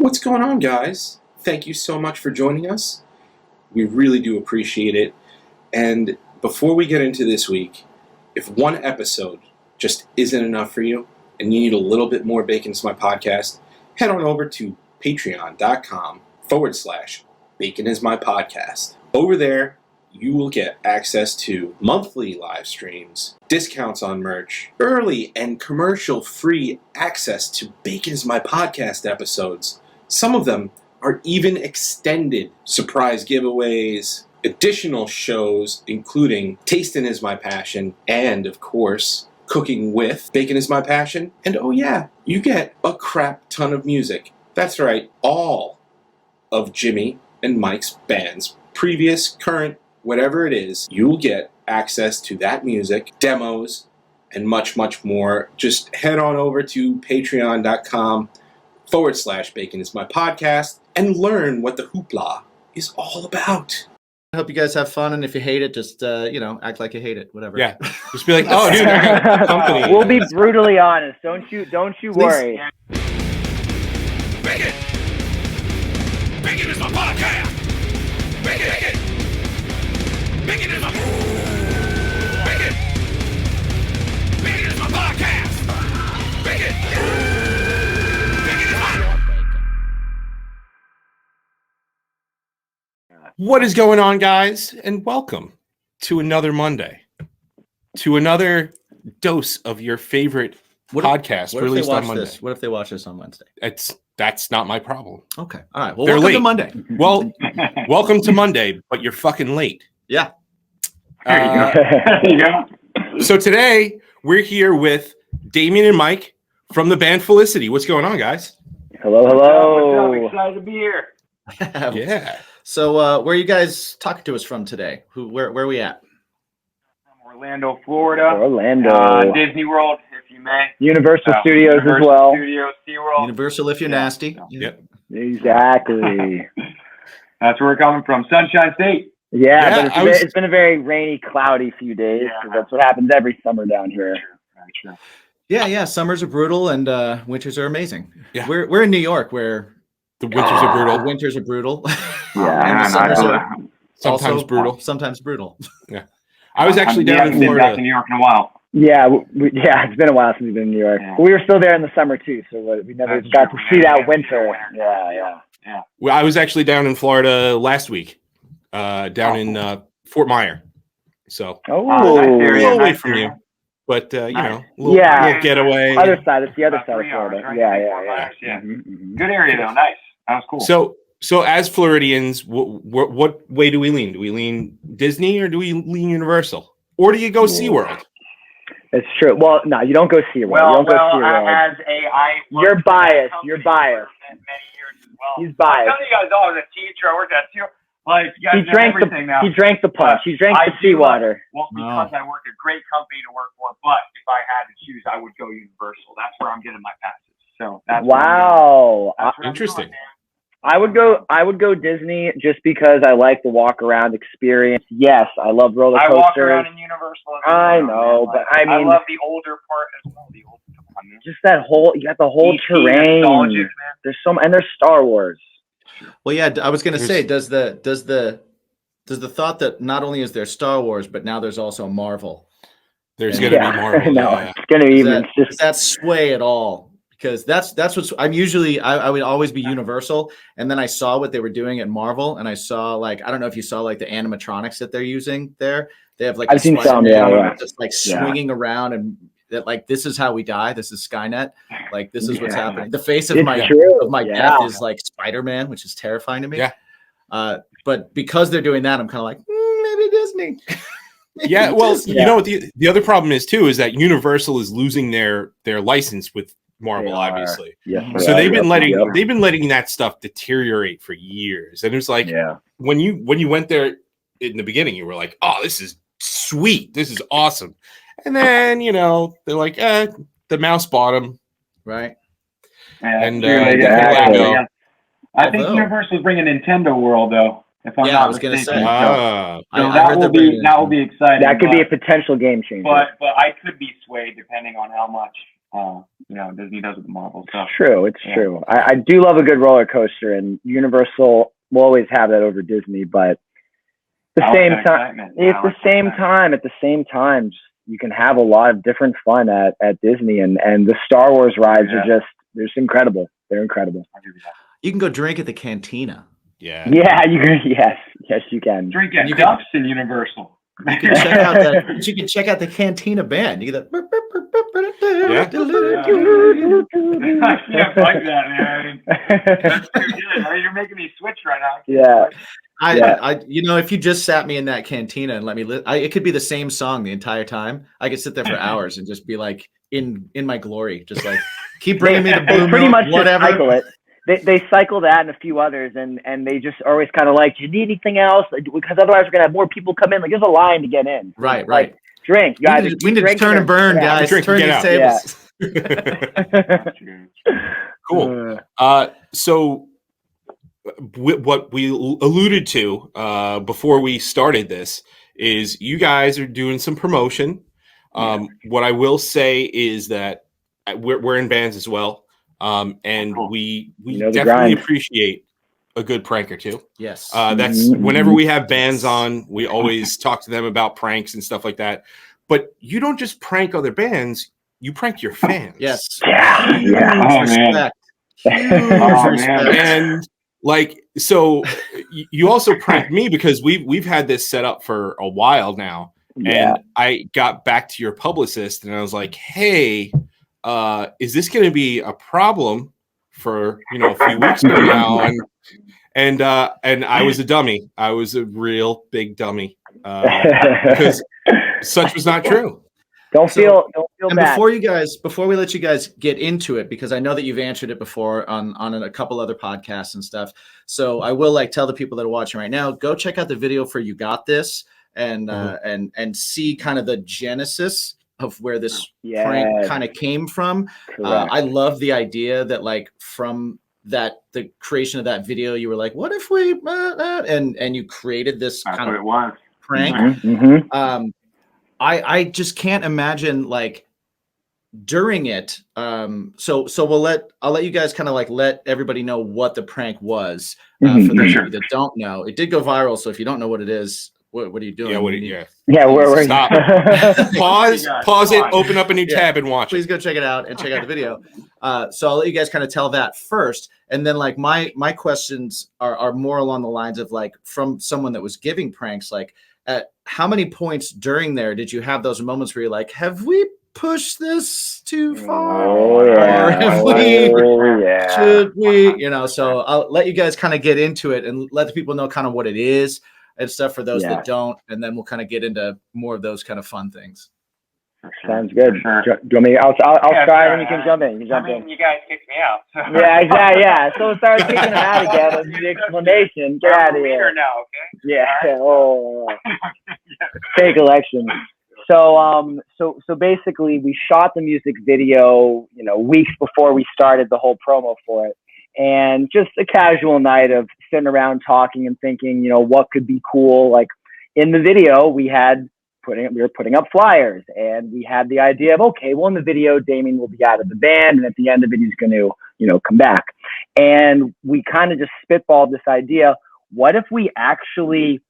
What's going on, guys? Thank you so much for joining us. We really do appreciate it. And before we get into this week, if one episode just isn't enough for you and you need a little bit more Bacon is My Podcast, head on over to patreon.com/Bacon is My Podcast. Over there, you will get access to monthly live streams, discounts on merch, early and commercial-free access to Bacon is My Podcast episodes. Some of them are even extended surprise giveaways, additional shows, including Tasting is My Passion, and, of course, Cooking with Bacon is My Passion. And oh yeah, you get a crap ton of music. That's right, all of Jimmy and Mike's bands, previous, current, whatever it is, you'll get access to that music, demos, and much, much more. Just head on over to patreon.com/Bacon is My Podcast and learn what the hoopla is all about. I hope you guys have fun, and if you hate it, just act like you hate it, whatever. Yeah, just be like, oh, dude, I got a company. We'll be brutally honest. Don't you worry. Bacon! Bacon is my podcast! Bacon! Bacon is my... Bacon! Bacon is my podcast! Bacon! Bacon is my... What is going on, guys? And welcome to another Monday, to another dose of your favorite podcast released on Monday. What if they watch this on Wednesday? That's not my problem. Okay. All right. Well, They're welcome late. to Monday. Well, welcome to Monday, but you're fucking late. Yeah. There you go. So today, we're here with Damien and Mike from the band Felicity. What's going on, guys? Hello. What's up? Excited to be here. Yeah. So, where are you guys talking to us from today? Where are we at? From Orlando, Florida. Disney World, if you may. Universal Studios as well. Studios, SeaWorld. Universal if you're nasty. Yep. Exactly. That's where we're coming from. Sunshine State. Yeah, but it's been a very rainy, cloudy few days. Yeah. 'Cause that's what happens every summer down here. Very true. Yeah. Summers are brutal and winters are amazing. Yeah. We're in New York where The winters are brutal. the winters are brutal. Yeah. And the summers are Sometimes also brutal. Sometimes brutal. Yeah. I was actually down in Been back Florida. in New York in a while. Yeah, it's been a while since we've been in New York. Yeah. But we were still there in the summer too, so we never That's got true. to see that winter. winter. Yeah. Well, I was actually down in Florida last week, down in Fort Myer. So Oh, nice a area. little away nice from area. you, but a Yeah. little getaway. other side. It's the other About side of 3 hours, Florida. right? Yeah. 4 hours, yeah. Mhm. Good area though. Nice. That was cool. So as Floridians, what way do we lean? Do we lean Disney or do we lean Universal? Or do you go SeaWorld? It's true. Well, no, you don't go SeaWorld. You don't go SeaWorld. You're biased. You're biased. Many years as well. He's biased. I'm telling you guys, I was a teacher. I worked at SeaWorld. Like, you guys He know drank everything now. He drank the punch. He drank the seawater. Well, because I work a great company to work for, but if I had to choose, I would go Universal. That's where I'm getting my passes. So that's Wow. That's what I'm Interesting. doing, man. I would go Disney just because I like the walk around experience. Yes, I love roller I coasters. walk around in Universal. I know, but I mean, I love the older part as well. The old, come on, man. just that whole you got the whole E.T. terrain. nostalgic, man. There's and there's Star Wars. Well, yeah, I was going to say, does the thought that not only is there Star Wars, but now there's also Marvel, There's going to be Marvel. No, Yeah. it's gonna be even. does that sway at all? Because that's what's I'm usually I would always be Universal, and then I saw what they were doing at Marvel, and I saw I don't know if you saw the animatronics that they're using there. They have I've seen some, yeah. just swinging around, and that this is how we die. This is Skynet. This is what's happening. The face of It's my true. death is like Spider-Man, which is terrifying to me. Yeah. But because they're doing that, I'm kind of like maybe Disney. Yeah, well, Disney. you know what the other problem is too is that Universal is losing their license with Marvel, obviously. Yes, So they've been letting that stuff deteriorate for years, and it's like when you went there in the beginning, you were like, "Oh, this is sweet, this is awesome," and then they're like, "The mouse bought them," right? And I think Universal is bringing Nintendo World though. If I'm not I was going to say. mistaken. So I that heard will be exciting. That could be a potential game changer. But I could be swayed depending on how much Disney does with the Marvel stuff. It's true. I do love a good roller coaster, and Universal will always have that over Disney, but at the same time, you can have a lot of different fun at Disney, and the Star Wars rides are they're just incredible. They're incredible. You can go drink at the cantina. Yeah. Yeah, yes, you can. Drink at Duff's in Universal. You can check out that. You can check out the Cantina band. You get that. Yeah, like that, man. That's too good. You're making me switch right now. Yeah. If you just sat me in that cantina and let me, it could be the same song the entire time. I could sit there for hours and just be like in my glory, just like keep bringing me the blue pretty milk, much whatever. Just cycle it. They cycle that and a few others, and they just are always kind of like, do you need anything else? Because otherwise we're gonna have more people come in. Like there's a line to get in. Right. Like, drink. You we need to turn and burn, guys. Turn these tables. Cool. So what we alluded to before we started this is you guys are doing some promotion. What I will say is that we're in bands as well. And we definitely appreciate a good prank or two. Yes. That's whenever we have bands on, we always talk to them about pranks and stuff like that. But you don't just prank other bands, you prank your fans. Yes. Yeah. Oh, man. Huge respect. And so you also pranked me because we've had this set up for a while now. Yeah. And I got back to your publicist and I was like, hey, is this going to be a problem for a few weeks from now? And I was a dummy. I was a real big dummy because such was not true. Don't feel bad. Before we let you guys get into it, because I know that you've answered it before on a couple other podcasts and stuff. So I will tell the people that are watching right now, go check out the video for You Got This and see kind of the genesis of where this prank kind of came from. I love the idea that from the creation of that video, you were like, what if we and you created this kind of prank. Mm-hmm. I just can't imagine during it. So I'll let you guys kind of let everybody know what the prank was for those of you that don't know. It did go viral, so if you don't know what it is, what are you doing? We're stop. Pause it. Open up a new tab and watch. Please go check it out and check out the video. So I'll let you guys kind of tell that first, and then my questions are more along the lines of from someone that was giving pranks. At how many points during there did you have those moments where you're like, have we pushed this too far? Should we? So I'll let you guys kind of get into it and let the people know kind of what it is and stuff for those that don't, and then we'll kind of get into more of those kind of fun things. Sounds good. Do you want me? I'll start, and you can jump in. You guys kicked me out. So. Yeah, exactly. Yeah. So start kicking him out again with the explanation. Get out of here. Now, okay? Yeah. Oh. Fake election. So basically, we shot the music video, weeks before we started the whole promo for it. And just a casual night of sitting around talking and thinking, what could be cool. In the video, we were putting up flyers, and we had the idea of, okay, well, in the video, Damien will be out of the band, and at the end of it, he's going to, come back. And we kind of just spitballed this idea. What if we actually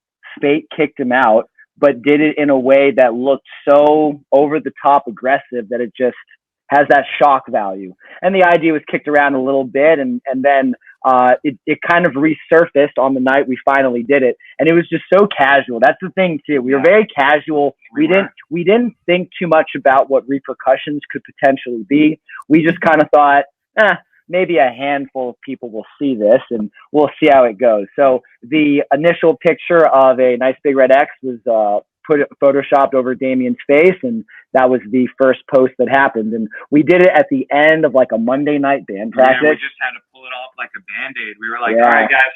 fake kicked him out, but did it in a way that looked so over the top aggressive that it just has that shock value? And the idea was kicked around a little bit, and then it kind of resurfaced on the night we finally did it, and it was just so casual. That's the thing too. We were very casual. We didn't think too much about what repercussions could potentially be. We just kind of thought, maybe a handful of people will see this, and we'll see how it goes. So the initial picture of a nice big red X was photoshopped over Damien's face, and that was the first post that happened. And we did it at the end of a Monday night band practice. Yeah, we just had to pull it off like a Band-Aid. We were like, all right, guys,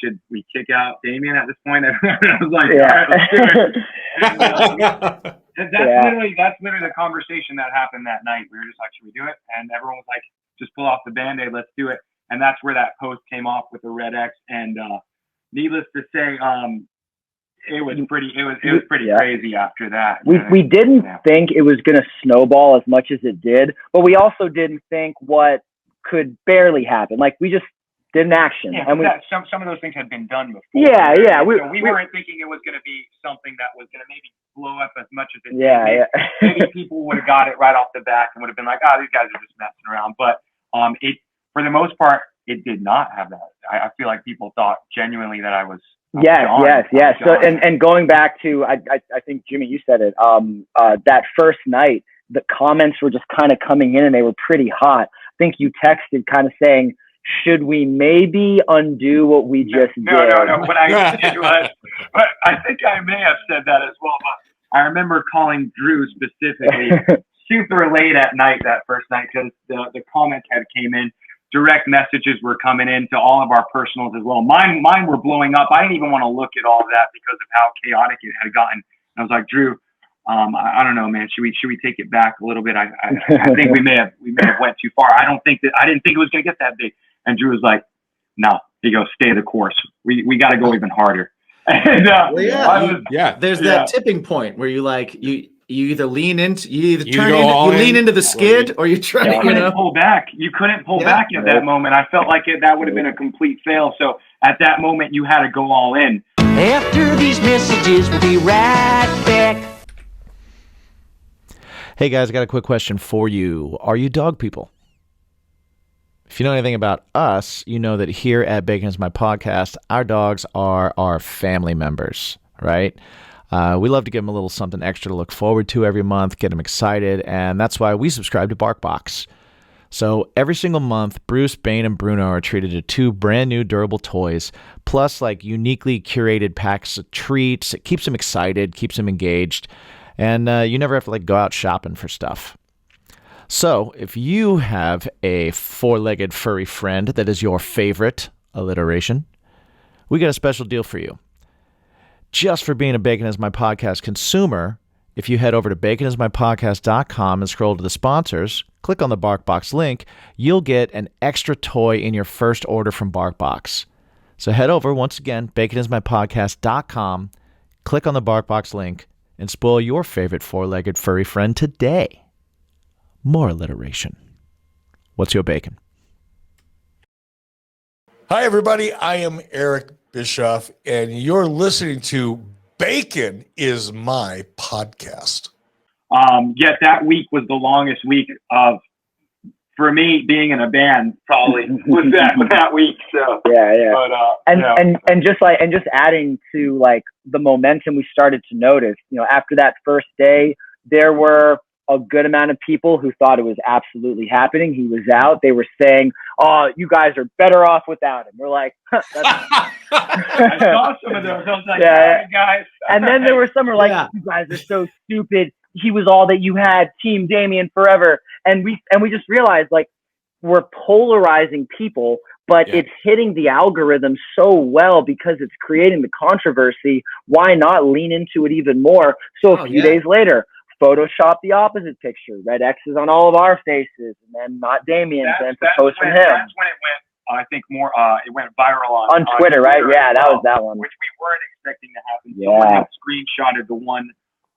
should we kick out Damien at this point? I was like, all right, let's do it. And that's literally the conversation that happened that night. We were just like, should we do it? And everyone was like, just pull off the Band-Aid, let's do it. And that's where that post came off with the red X. And needless to say, It was pretty crazy after that. We didn't think it was going to snowball as much as it did, but we also didn't think what could barely happen. Like, we just did an action. Yeah, and some of those things had been done before. Yeah, yeah. So we weren't thinking it was going to be something that was going to maybe blow up as much as it did. Maybe people would have got it right off the bat and would have been like, these guys are just messing around. But it, for the most part, it did not have that. I feel like people thought genuinely that I was. Yes. So, and going back to, I think, Jimmy, you said it, that first night, the comments were just kind of coming in and they were pretty hot. I think you texted kind of saying, should we maybe undo what we just did? No. What I did was, but I think I may have said that as well, but I remember calling Drew specifically super late at night that first night because the comments had came in. Direct messages were coming in to all of our personals as well. Mine were blowing up. I didn't even want to look at all of that because of how chaotic it had gotten. And I was like, Drew, I don't know, man. Should we take it back a little bit? I think we may have went too far. I didn't think it was going to get that big. And Drew was like, no. He goes, stay the course. We got to go even harder. And, there's that tipping point where you either lean into, you lean into the skid, or you try to, couldn't pull back. You couldn't pull back at that moment. I felt like that would have been a complete fail. So at that moment, you had to go all in. After these messages, we'll be right back. Hey guys, I got a quick question for you. Are you dog people? If you know anything about us, you know that here at Bacon is My Podcast, our dogs are our family members, right? We love to give them a little something extra to look forward to every month, get them excited, and that's why we subscribe to BarkBox. So every single month, Bruce, Bane, and Bruno are treated to 2 brand new durable toys, plus like uniquely curated packs of treats. It keeps them excited, keeps them engaged, and you never have to go out shopping for stuff. So if you have a 4-legged furry friend that is your favorite alliteration, we got a special deal for you. Just for being a Bacon is My Podcast consumer, if you head over to baconismypodcast.com and scroll to the sponsors, click on the BarkBox link, you'll get an extra toy in your first order from BarkBox. So head over, once again, baconismypodcast.com, click on the BarkBox link, and spoil your favorite 4-legged furry friend today. More alliteration. What's your bacon? Hi, everybody. I am Eric Bischoff, and you're listening to Bacon is My Podcast. Yet that week was the longest week for me being in a band. Probably was that week. So and just adding to the momentum we started to notice. After that first day, there were a good amount of people who thought it was absolutely happening. He was out. They were saying, "Oh, you guys are better off without him." We're like, that's... I saw some of those. I was like, "Hey, guys." And then there were some who were like, "You guys are so stupid. He was all that you had. Team Damien forever." And we just realized we're polarizing people, but it's hitting the algorithm so well because it's creating the controversy. Why not lean into it even more? So a few days later, Photoshop the opposite picture, red X's on all of our faces, and then not Damien's, and post from him. That's when it went, I think, more, it went viral on Twitter, right? Yeah, that was that one. Which we weren't expecting to happen. Someone had screenshotted the one,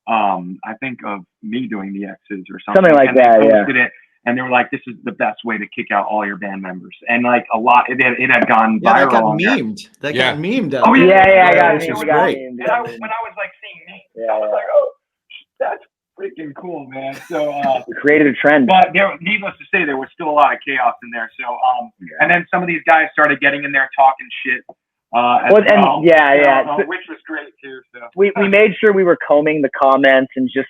I think, of me doing the X's or something. Something like that, they posted it, and they were like, "This is the best way to kick out all your band members." And a lot, it had gone viral. That got memed. That got memed. Oh, yeah, I got it. It was great. And when I was seeing me, I was like, "Oh, that's freaking cool, man." So we created a trend. But needless to say, there was still a lot of chaos in there. So and then some of these guys started getting in there talking shit. Which was great too. So we made sure we were combing the comments and just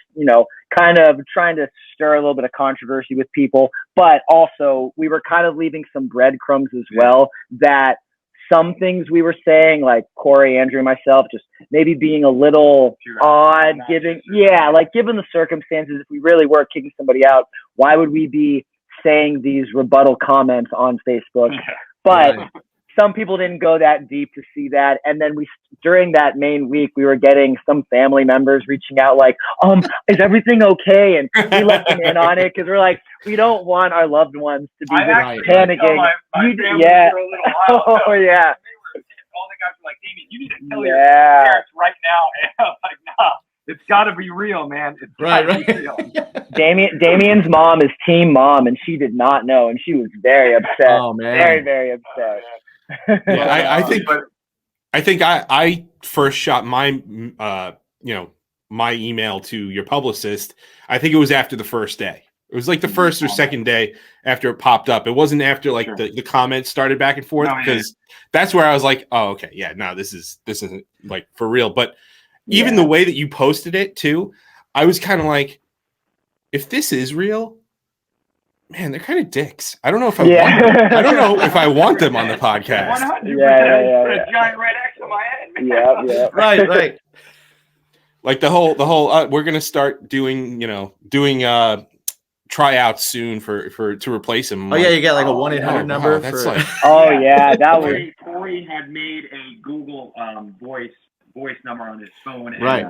kind of trying to stir a little bit of controversy with people, but also we were kind of leaving some breadcrumbs as well, that some things we were saying, like Corey, Andrew, and myself, just maybe being a little odd, given the circumstances. If we really were kicking somebody out, why would we be saying these rebuttal comments on Facebook? But some people didn't go that deep to see that. And then during that main week, we were getting some family members reaching out like, is everything okay? And we let them in on it because we're like, we don't want our loved ones to be panicking. My family were a little wild. all the guys were like, Damien, you need to tell your parents right now. And I was like, nah, it's got to be real, man. It's right. Be real. Damien's mom is team mom, and she did not know, and she was very upset. Oh man, very, very upset. Yeah, I think I first shot my my email to your publicist. I think it was after the first day. It was like the first or second day after it popped up. It wasn't after like the comments started back and forth, because that's where I was like, oh, okay, yeah, no, this isn't like for real. But even the way that you posted it too, I was kind of like, if this is real, man, they're kind of dicks. I don't know if I want them. I don't know if I want them on the podcast. 100%. Put a giant red X on my head, man. Yeah. right. Like the whole we're gonna start doing tryouts soon to replace him. Oh yeah, you got like a 1-800 number. That's for... like, that was. Corey had made a Google voice number on his phone, and right.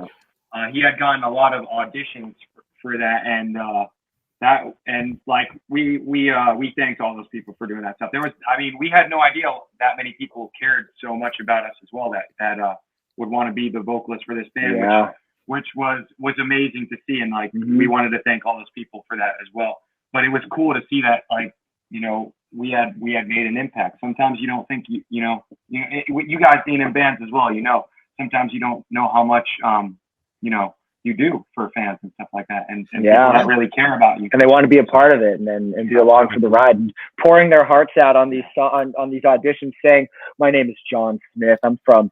He had gotten a lot of auditions for that, and we thanked all those people for doing that stuff. We had no idea that many people cared so much about us as well that would want to be the vocalist for this band, which was amazing to see, and we wanted to thank all those people for that as well. But it was cool to see that we had made an impact. Sometimes you don't think you guys being in bands as well, sometimes you don't know how much you do for fans and stuff like that, and people that really care about you, and they want to be a part of it, and be along for the ride, and pouring their hearts out on these auditions, saying, "My name is John Smith. I'm from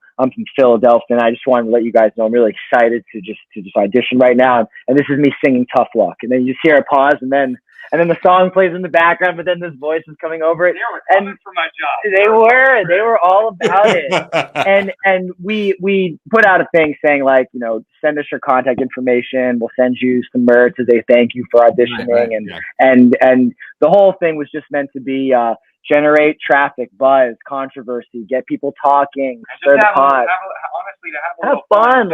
Philadelphia, and I just wanted to let you guys know I'm really excited to just audition right now, and this is me singing Tough Luck." And then you just hear a pause, and then the song plays in the background, but then this voice is coming over it. They were coming for my job. They were all about it. and we put out a thing saying send us your contact information. We'll send you some merch as a thank you for auditioning. And the whole thing was just meant to be generate traffic, buzz, controversy, get people talking, stir the pot. Honestly, to have fun.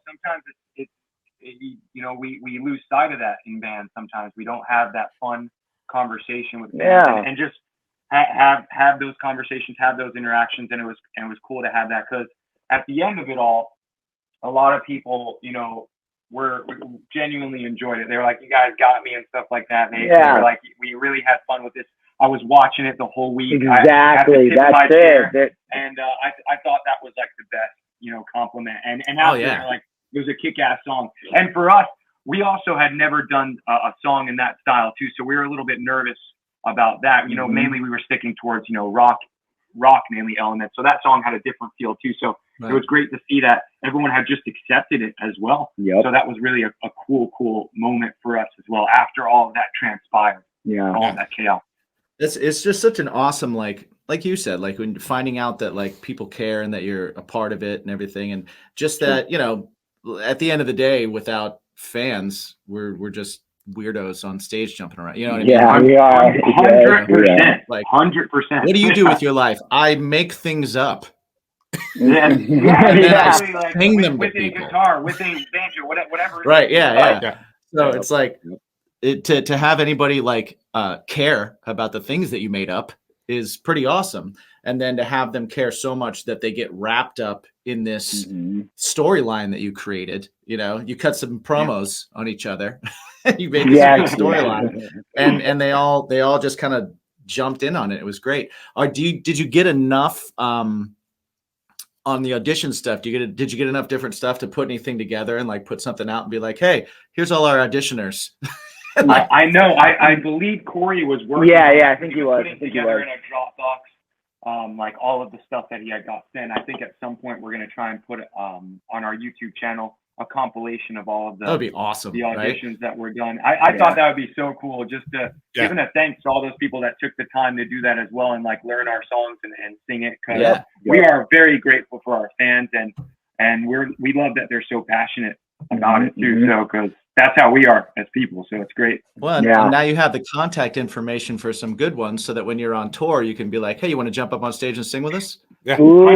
Sometimes we lose sight of that in bands. Sometimes we don't have that fun conversation with bands, and just have those conversations, have those interactions, and it was cool to have that, because at the end of it all, a lot of people were genuinely enjoyed it. They were like, "You guys got me," and stuff like that. And they were like, "We really had fun with this." I was watching it the whole week. Exactly, that's it. And I thought that was like the best compliment. And after it was a kick-ass song. And for us, we also had never done a song in that style too, so we were a little bit nervous about that. Mainly we were sticking towards rock mainly elements. So that song had a different feel too. So it was great to see that everyone had just accepted it as well. Yep. So that was really a cool moment for us as well after all of that transpired. Yeah, all of that chaos. It's just such an awesome like you said, when finding out that people care and that you're a part of it and everything, and just that at the end of the day, without fans, we're just weirdos on stage jumping around. You know what I mean? Yeah, we are. 100%. 100%. What do you do with your life? I make things up. And then I sing them with a guitar, with a banjo, whatever. Right. Yeah. So it's to have anybody care about the things that you made up is pretty awesome. And then to have them care so much that they get wrapped up in this storyline that you created. You cut some promos on each other. You made this storyline, and they all just kind of jumped in on it. It was great. Did you get enough on the audition stuff? Did you get enough different stuff to put anything together and put something out and be like, hey, here's all our auditioners? I know. I believe Corey was working. I think he was. Putting together in a Dropbox, all of the stuff that he had got sent. I think at some point we're going to try and put on our YouTube channel a compilation of all of that would be awesome. The auditions that were done. I thought that would be so cool, just to give a thanks to all those people that took the time to do that as well, and learn our songs and sing it. Because we are very grateful for our fans, and we love that they're so passionate about it too. So because that's how we are as people. So it's great. Well, and now you have the contact information for some good ones, so that when you're on tour, you can be like, hey, you want to jump up on stage and sing with us? Yeah. Ooh,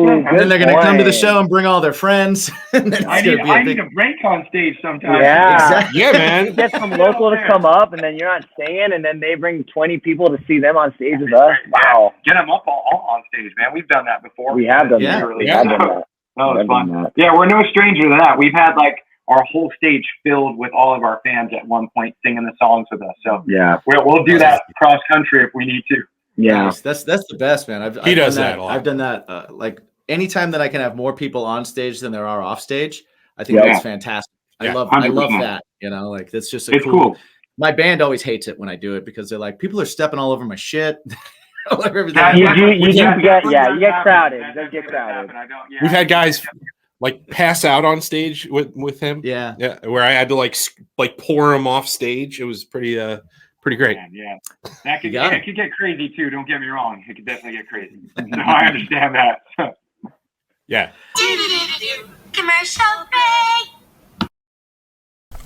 And then they're going to come to the point. show and bring all their friends. And then I it's gonna be need big... a break on stage sometimes. Yeah. Exactly. Yeah, man. Get some local to come up, and then you're not singing, and then they bring 20 people to see them on stage with us. Wow. Get them up all on stage, man. We've done that before. We have done Yeah. that. We Yeah. have done that. Oh, it's I've done fun. that. Yeah, we're no stranger to that. We've had like our whole stage filled with all of our fans at one point singing the songs with us. So Yeah. we'll do that cross country if we need to. Yeah. Nice. That's the best, man. I've He does done that a lot. I've done that. Like anytime that I can have more people on stage than there are off stage, I think Yeah. that's fantastic. Yeah, I love 100%. that. You know, like that's just It's cool. My band always hates it when I do it because they're like, people are stepping all over my shit. All over everything. Yeah, You get That crowded. does It does get crowded. We've had guys like pass out on stage with him. Yeah. Yeah, where I had to like pour him off stage. It was pretty great. Man, yeah, that could got it could get crazy too. Don't get me wrong, it could definitely get crazy. No, I understand that. Yeah. Commercial break.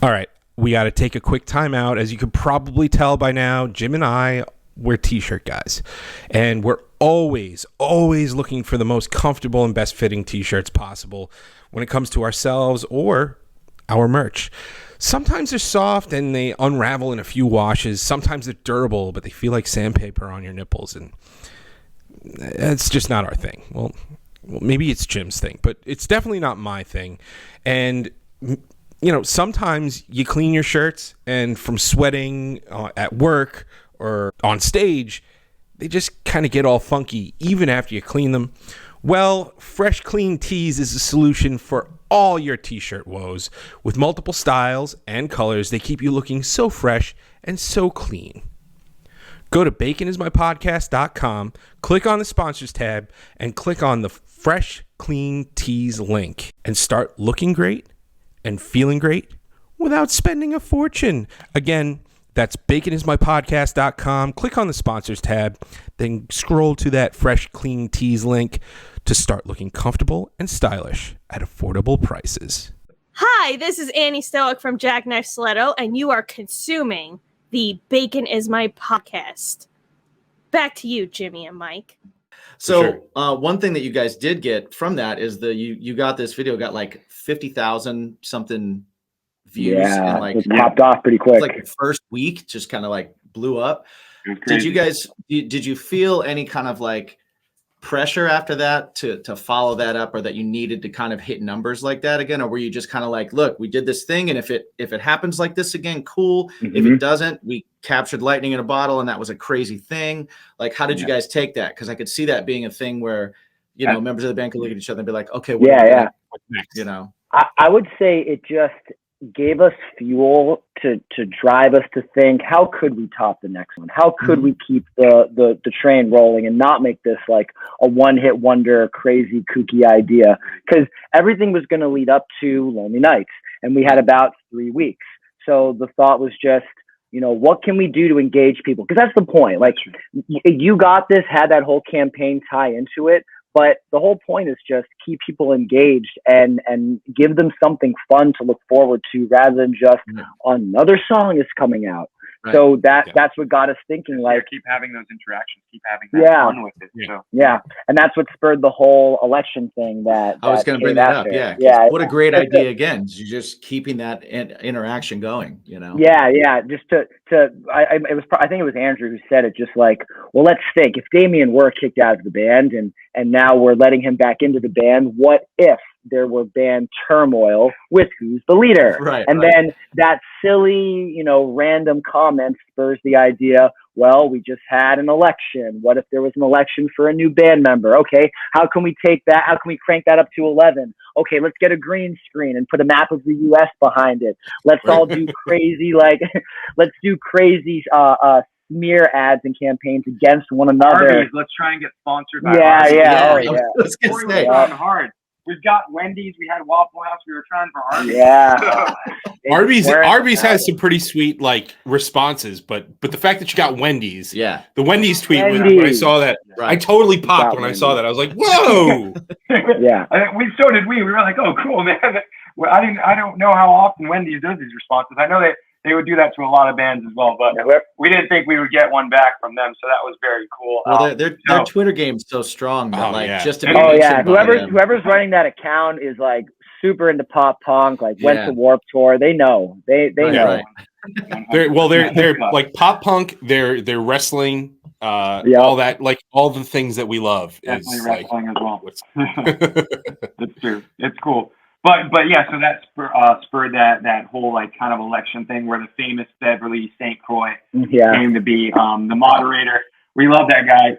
All right, we got to take a quick time out. As you could probably tell by now, Jim and I, we're t-shirt guys, and we're always looking for the most comfortable and best fitting t-shirts possible when it comes to ourselves or our merch. Sometimes they're soft and they unravel in a few washes. Sometimes they're durable, but they feel like sandpaper on your nipples, and it's just not our thing. Well, maybe it's Jim's thing, but it's definitely not my thing. And you know, sometimes you clean your shirts, and from sweating at work or on stage, they just kind of get all funky even after you clean them. Well, Fresh Clean Tees is a solution for all your t-shirt woes. With multiple styles and colors, they keep you looking so fresh and so clean. Go to baconismypodcast.com, click on the sponsors tab, and click on the Fresh Clean Tees link, and start looking great and feeling great without spending a fortune. Again, that's baconismypodcast.com. Click on the sponsors tab, then scroll to that Fresh Clean Tees link to start looking comfortable and stylish at affordable prices. Hi, this is Annie Stoic from Jackknife Stiletto, and you are consuming the Bacon is My Podcast. Back to you, Jimmy and Mike. So one thing that you guys did get from that is you got this video got like 50,000 something views. Yeah, and like it popped off pretty quick. Like the first week just kind of like blew up. Did you guys did you feel any kind of like pressure after that to follow that up, or that you needed to kind of hit numbers like that again, or were you just kind of like, look, we did this thing, and if it happens like this again, cool. Mm-hmm. If it doesn't, we captured lightning in a bottle, and that was a crazy thing. Like, how did you guys take that? Because I could see that being a thing where, you know, members of the band could look at each other and be like, okay, what what's next? You know, I would say it just gave us fuel to drive us to think, how could we top the next one? How could we keep the train rolling and not make this like a one-hit wonder, crazy, kooky idea? Because everything was going to lead up to Lonely Nights, and we had about 3 weeks. So the thought was just, you know, what can we do to engage people? Because that's the point. Like, You Got This had that whole campaign tie into it. But the whole point is just keep people engaged and give them something fun to look forward to, rather than just another song is coming out. Right. So that's what got us thinking. Like, keep having those interactions, keep having that fun with it. So. Yeah, and that's what spurred the whole election thing. That I was going to bring that up. Yeah. What a great idea again. You're just keeping that interaction going. You know. Yeah. Just I think it was Andrew who said it. Just like, well, let's think. If Damien were kicked out of the band, and now we're letting him back into the band, what if there were band turmoil with who's the leader? Right. Then that silly, random comment spurs the idea, well, we just had an election. What if there was an election for a new band member? Okay, how can we take that? How can we crank that up to 11? Okay, let's get a green screen and put a map of the U.S. behind it. Let's all do crazy, let's do crazy smear ads and campaigns against one another. Arby's, let's try and get sponsored by Arby's. Let's get We're trying hard. We've got Wendy's. We had Waffle House. We were trying for Arby's. Yeah. Arby's has some pretty sweet responses, but the fact that you got Wendy's, the Wendy's tweet when I saw that, I totally popped when I saw that. I was like, whoa. Yeah. So did we. We were like, oh, cool, man. Well, I don't know how often Wendy's does these responses. I know they would do that to a lot of bands as well. But we didn't think we would get one back from them, so that was very cool. Well, their Twitter game's so strong that just to be whoever's running that account is like super into pop punk, like went to Warped Tour. They know. They know. Right. They're like pop punk. They're wrestling. All that, like all the things that we love. Definitely is wrestling like, as well. It's true. It's cool. But yeah, so that spurred that whole like kind of election thing where the famous Beverly St. Croix came to be the moderator. We love that guy.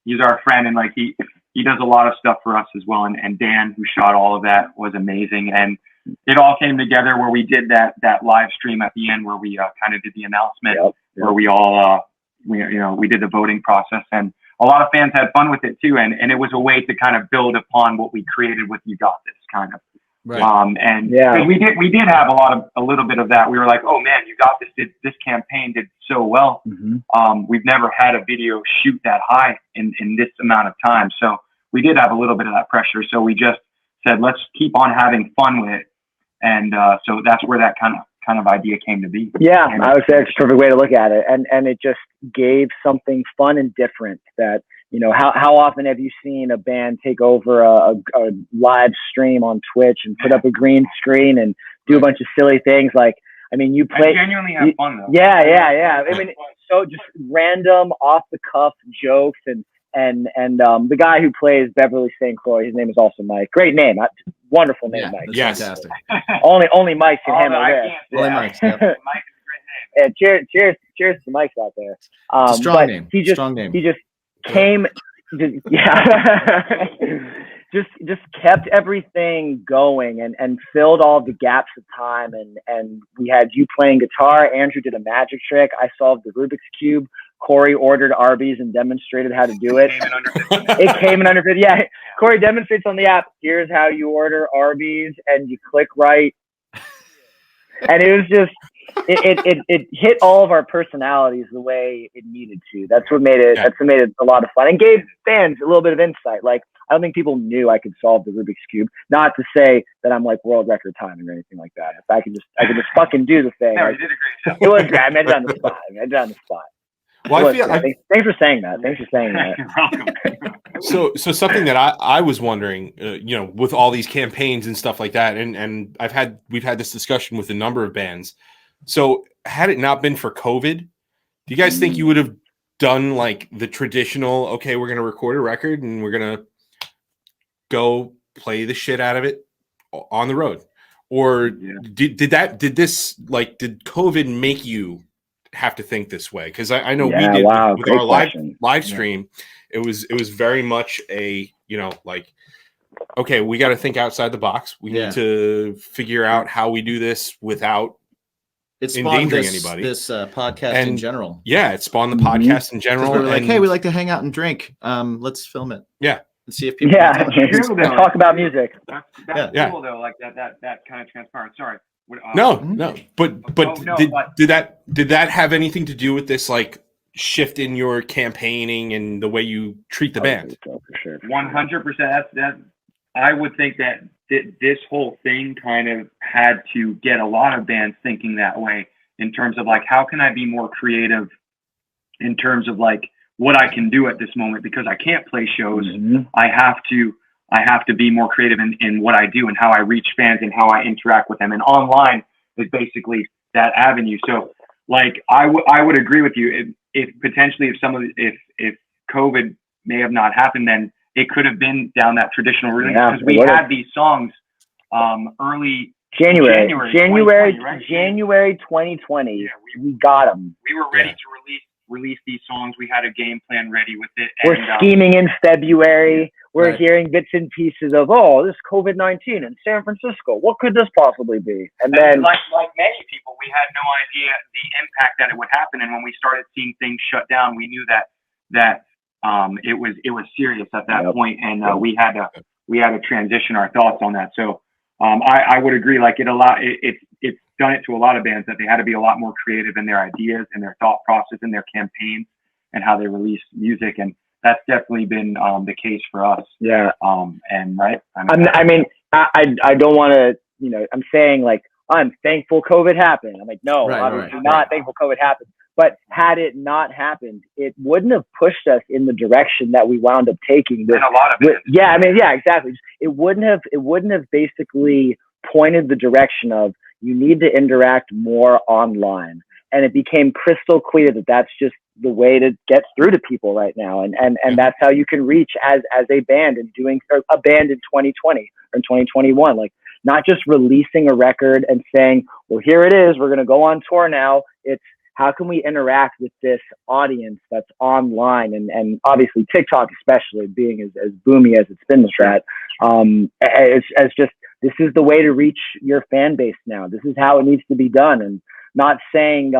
He's our friend, and like he does a lot of stuff for us as well. And Dan, who shot all of that, was amazing. And it all came together where we did that live stream at the end where we kind of did the announcement where we all we did the voting process, and a lot of fans had fun with it too. And it was a way to kind of build upon what we created with You Got This kind of. Right. And we did have a little bit of that. We were like, oh man, You Got This this campaign did so well. Mm-hmm. We've never had a video shoot that high in this amount of time. So we did have a little bit of that pressure. So we just said, let's keep on having fun with it. And so that's where that kind of idea came to be. Yeah, I would say it's a perfect way to look at it. And it just gave something fun and different that, how often have you seen a band take over a live stream on Twitch and put up a green screen and do a bunch of silly things? Like, I mean, you play. I genuinely have fun though. Yeah. I mean, so just random off the cuff jokes and the guy who plays Beverly St. Croix, his name is also Mike. Great name. Wonderful name, Mike. Yes. Fantastic. Only Mike can handle this. Only Mike. Mike is a great name. Yeah, cheers to Mike's out there. Strong name. He just came, just kept everything going and filled all the gaps of time. And we had you playing guitar. Andrew did a magic trick. I solved the Rubik's Cube. Corey ordered Arby's and demonstrated how to do it. It came in under 50. Yeah, Corey demonstrates on the app. Here's how you order Arby's, and you click right. And it was just, it hit all of our personalities the way it needed to. That's what made it. That's what made it a lot of fun and gave fans a little bit of insight. Like, I don't think people knew I could solve the Rubik's Cube. Not to say that I'm like world record timing or anything like that. If I could just fucking do the thing. No, you did a great job. It was great. I made it on the spot. Well, thanks for saying that. You're welcome. So something that I was wondering, with all these campaigns and stuff like that, and we've had this discussion with a number of bands. So had it not been for COVID, do you guys think you would have done like the traditional, okay, we're going to record a record and we're going to go play the shit out of it on the road? Or did COVID make you have to think this way? Because I know we did with our live stream. It was very much a okay, we got to think outside the box. We need to figure out how we do this without endangering anybody. This podcast in general. Yeah, it spawned the podcast in general. We were like, hey, we like to hang out and drink. Let's film it. Yeah. And see if people talk about music. That's cool though. Like that kind of transparent. Sorry. Did that have anything to do with this like shift in your campaigning and the way you treat the band? For sure. 100%. That I would think that this whole thing kind of had to get a lot of bands thinking that way in terms of like, how can I be more creative in terms of like what I can do at this moment, because I can't play shows. I have to be more creative in what I do and how I reach fans and how I interact with them. And online is basically that avenue. So like, I would agree with you. If potentially if COVID may have not happened, then it could have been down that traditional route, because we had these songs early January 2020. Yeah, we got them. We were ready to release these songs. We had a game plan ready with it. We're scheming in February. We're hearing bits and pieces of, this COVID-19 in San Francisco. What could this possibly be? And then, like many people, we had no idea the impact that it would happen. And when we started seeing things shut down, we knew that it was serious at that point, and we had to transition our thoughts on that. So I would agree. Like it's done it to a lot of bands that they had to be a lot more creative in their ideas and their thought process and their campaigns and how they release music, and that's definitely been the case for us. Yeah. And right. I don't want to. I'm saying like I'm thankful COVID happened. I'm like, no, Right, obviously right, not right. thankful COVID happened. But had it not happened, it wouldn't have pushed us in the direction that we wound up taking. And a lot of it. Yeah, I mean, yeah, exactly. It wouldn't have basically pointed the direction of you need to interact more online. And it became crystal clear that that's just the way to get through to people right now. And that's how you can reach as a band and doing a band in 2020 or in 2021. Like, not just releasing a record and saying, well, here it is, we're going to go on tour now. It's how can we interact with this audience that's online, and obviously TikTok, especially being as boomy as it's been, Strat. As just, this is the way to reach your fan base now. This is how it needs to be done. And not saying,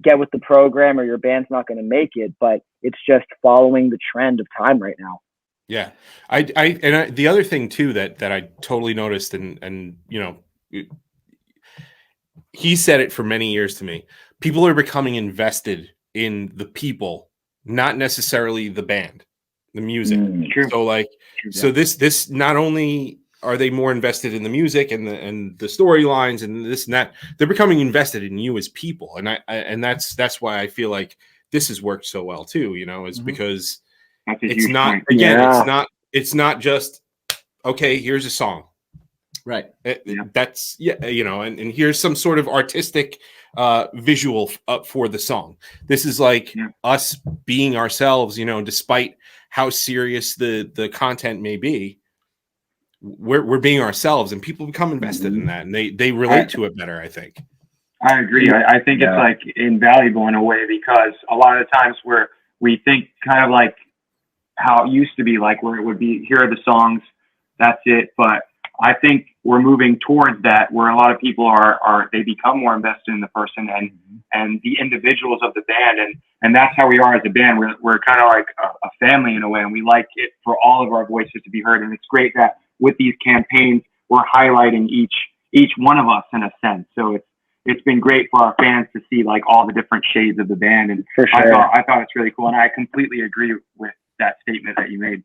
get with the program or your band's not going to make it, but it's just following the trend of time right now. Yeah. The other thing too, that I totally noticed, and he said it for many years to me, people are becoming invested in the people, not necessarily the band, the music. So this not only are they more invested in the music and the storylines and this and that, they're becoming invested in you as people. And that's why I feel like this has worked so well too, is because it's not, it's not just, okay, here's a song. Right. That's, and here's some sort of artistic visual up for the song. This is like us being ourselves, despite how serious the content may be. We're being ourselves, and people become invested in that, and they relate to it better, I think. I agree. I think it's like invaluable in a way, because a lot of the times where we think kind of like how it used to be, like where it would be, here are the songs, that's it. But I think we're moving towards that, where a lot of people they become more invested in the person and the individuals of the band. And that's how we are as a band. We're kind of like a family in a way, and we like it for all of our voices to be heard. And it's great that with these campaigns, we're highlighting each one of us in a sense. So it's been great for our fans to see like all the different shades of the band. And for sure. I thought it's really cool. And I completely agree with that statement that you made.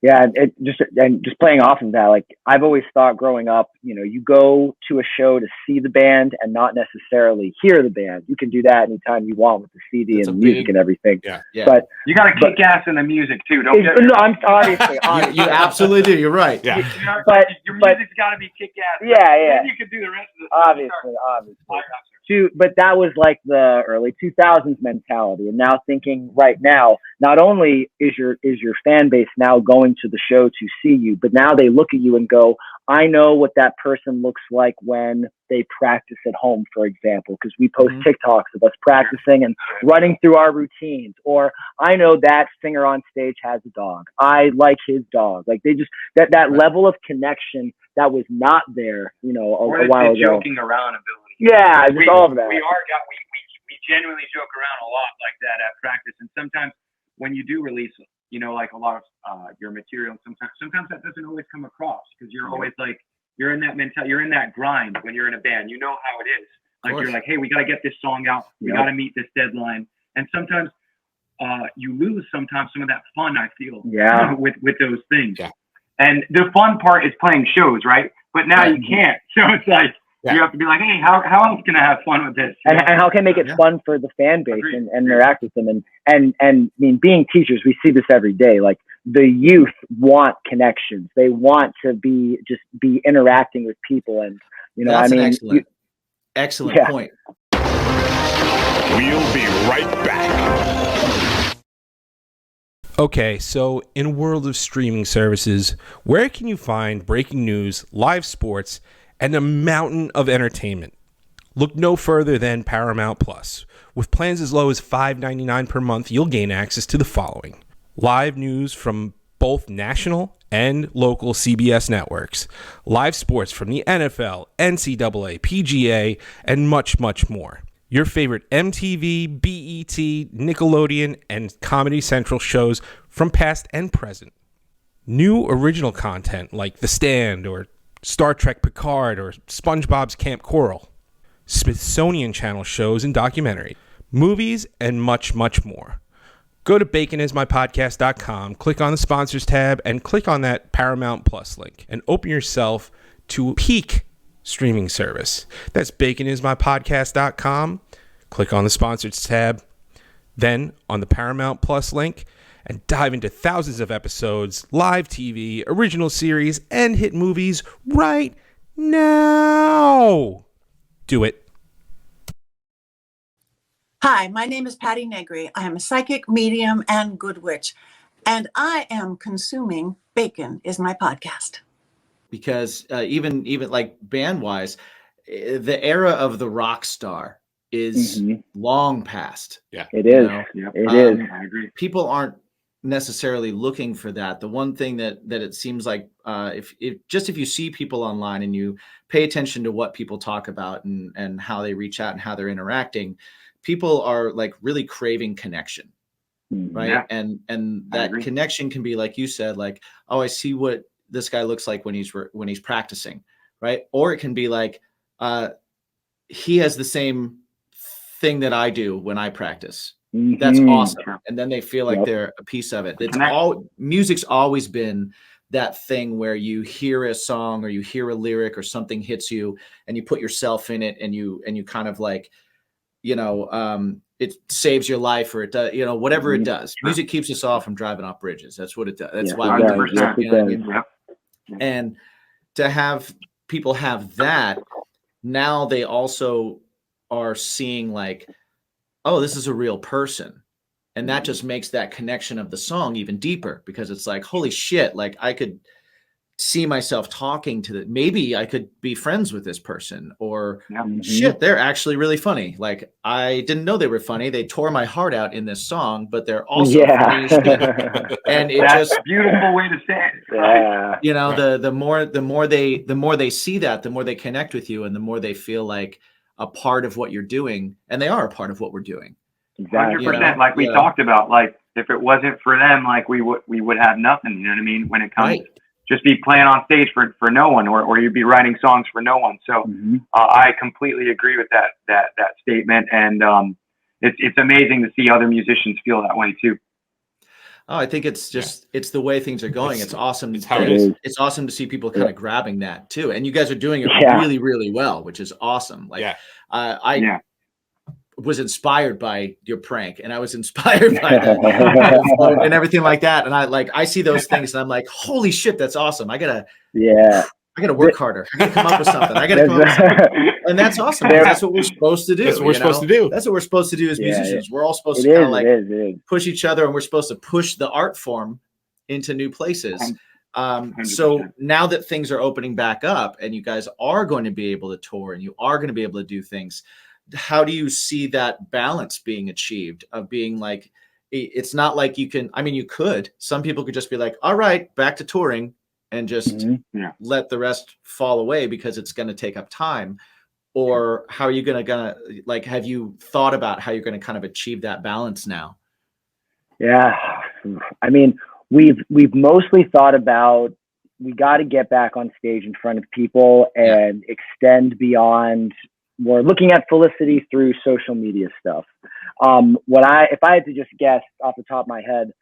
Yeah, just playing off of that, like I've always thought growing up, you go to a show to see the band and not necessarily hear the band. You can do that anytime you want with the CD and the music and everything. Yeah. But you got to kick ass in the music too. I'm obviously. You absolutely do. You're right. Yeah. But your music's got to be kick ass. Yeah. Then you can do the rest of the stuff. Obviously. But that was like the early 2000s mentality, and now thinking right now, not only is your fan base now going to the show to see you, but now they look at you and go, I know what that person looks like when they practice at home, for example, because we post TikToks of us practicing and running through our routines. Or I know that singer on stage has a dog. I like his dog. Like they just that level of connection that was not there, a while ago. Joking around ability. Yeah, just all of that. We genuinely joke around a lot like that at practice, and sometimes when you do release, like a lot of your material, sometimes that doesn't always come across, because you're always like, you're in that mentality, you're in that grind when you're in a band. You know how it is. Like you're like, hey, we got to get this song out. We got to meet this deadline. And sometimes you lose sometimes some of that fun, I feel, with those things. Yeah. And the fun part is playing shows, right? But now you can't. So it's like, you have to be like, hey, how else can I have fun with this? And how can I make it fun for the fan base and interact with them? And I mean, being teachers, we see this every day. Like the youth want connections. They want to be interacting with people. And, that's an excellent point. We'll be right back. Okay, so in a world of streaming services, where can you find breaking news, live sports, and a mountain of entertainment? Look no further than Paramount Plus. With plans as low as $5.99 per month, you'll gain access to the following: live news from both national and local CBS networks, live sports from the NFL, NCAA, PGA, and much, much more. Your favorite MTV, BET, Nickelodeon, and Comedy Central shows from past and present. New original content like The Stand or Star Trek Picard or SpongeBob's Camp Coral. Smithsonian Channel shows and documentaries. Movies and much, much more. Go to baconismypodcast.com, click on the sponsors tab, and click on that Paramount Plus link, and open yourself to peak streaming service. That's baconismypodcast.com. Click on the sponsors tab, then on the Paramount Plus link, and dive into thousands of episodes, live TV, original series, and hit movies right now. Do it. Hi, my name is Patty Negri. I am a psychic, medium, and good witch, and I am consuming Bacon is My Podcast. Because even like band wise, the era of the rock star is long past. Yeah, it is. It is. I agree. People aren't necessarily looking for that. The one thing that it seems like if you see people online and you pay attention to what people talk about and how they reach out and how they're interacting, people are like really craving connection, right? Yeah. And that connection can be, like you said, like, oh, I see what this guy looks like when he's practicing, right? Or it can be like he has the same thing that I do when I practice. That's awesome. And then they feel like they're a piece of it. Music's always been that thing where you hear a song or you hear a lyric or something hits you and you put yourself in it and you kind of like, it saves your life, or it does, whatever it does. Music keeps us all from driving off bridges. That's what it does. That's why we do it. And to have people have that, now they also are seeing like, oh, this is a real person. And that just makes that connection of the song even deeper, because it's like, holy shit, like I could see myself talking to maybe I could be friends with this person, or shit, they're actually really funny. Like I didn't know they were funny. They tore my heart out in this song, but they're also funny as shit. And that's a beautiful way to say it. Right? The more they see that, the more they connect with you, and the more they feel like a part of what you're doing, and they are a part of what we're doing. 100%. Like we talked about, like if it wasn't for them, like we would have nothing. You know what I mean? When it comes, just be playing on stage for no one, or you'd be writing songs for no one. So I completely agree with that statement, and it's amazing to see other musicians feel that way too. Oh, I think it's just it's the way things are going. It's awesome. It's how it is. It's awesome to see people kind of grabbing that too, and you guys are doing it really, really well, which is awesome. Like I was inspired by your prank, and I was inspired by the and everything like that. And I see those things, and I'm like, holy shit, that's awesome. I gotta work harder. I gotta come up with something. And that's awesome. That's what we're supposed to do. That's what we're supposed to do. That's what we're supposed to do as musicians. We're all supposed to kind of push each other, and we're supposed to push the art form into new places. So now that things are opening back up, and you guys are going to be able to tour, and you are going to be able to do things, how do you see that balance being achieved of being like, it's not like you can, I mean, you could, some people could just be like, all right, back to touring and just let the rest fall away because it's going to take up time. Or how are you going to like, have you thought about how you're going to kind of achieve that balance now? Yeah. I mean, we've mostly thought about, we got to get back on stage in front of people and extend beyond. We're looking at Felicity through social media stuff. If I had to just guess off the top of my head,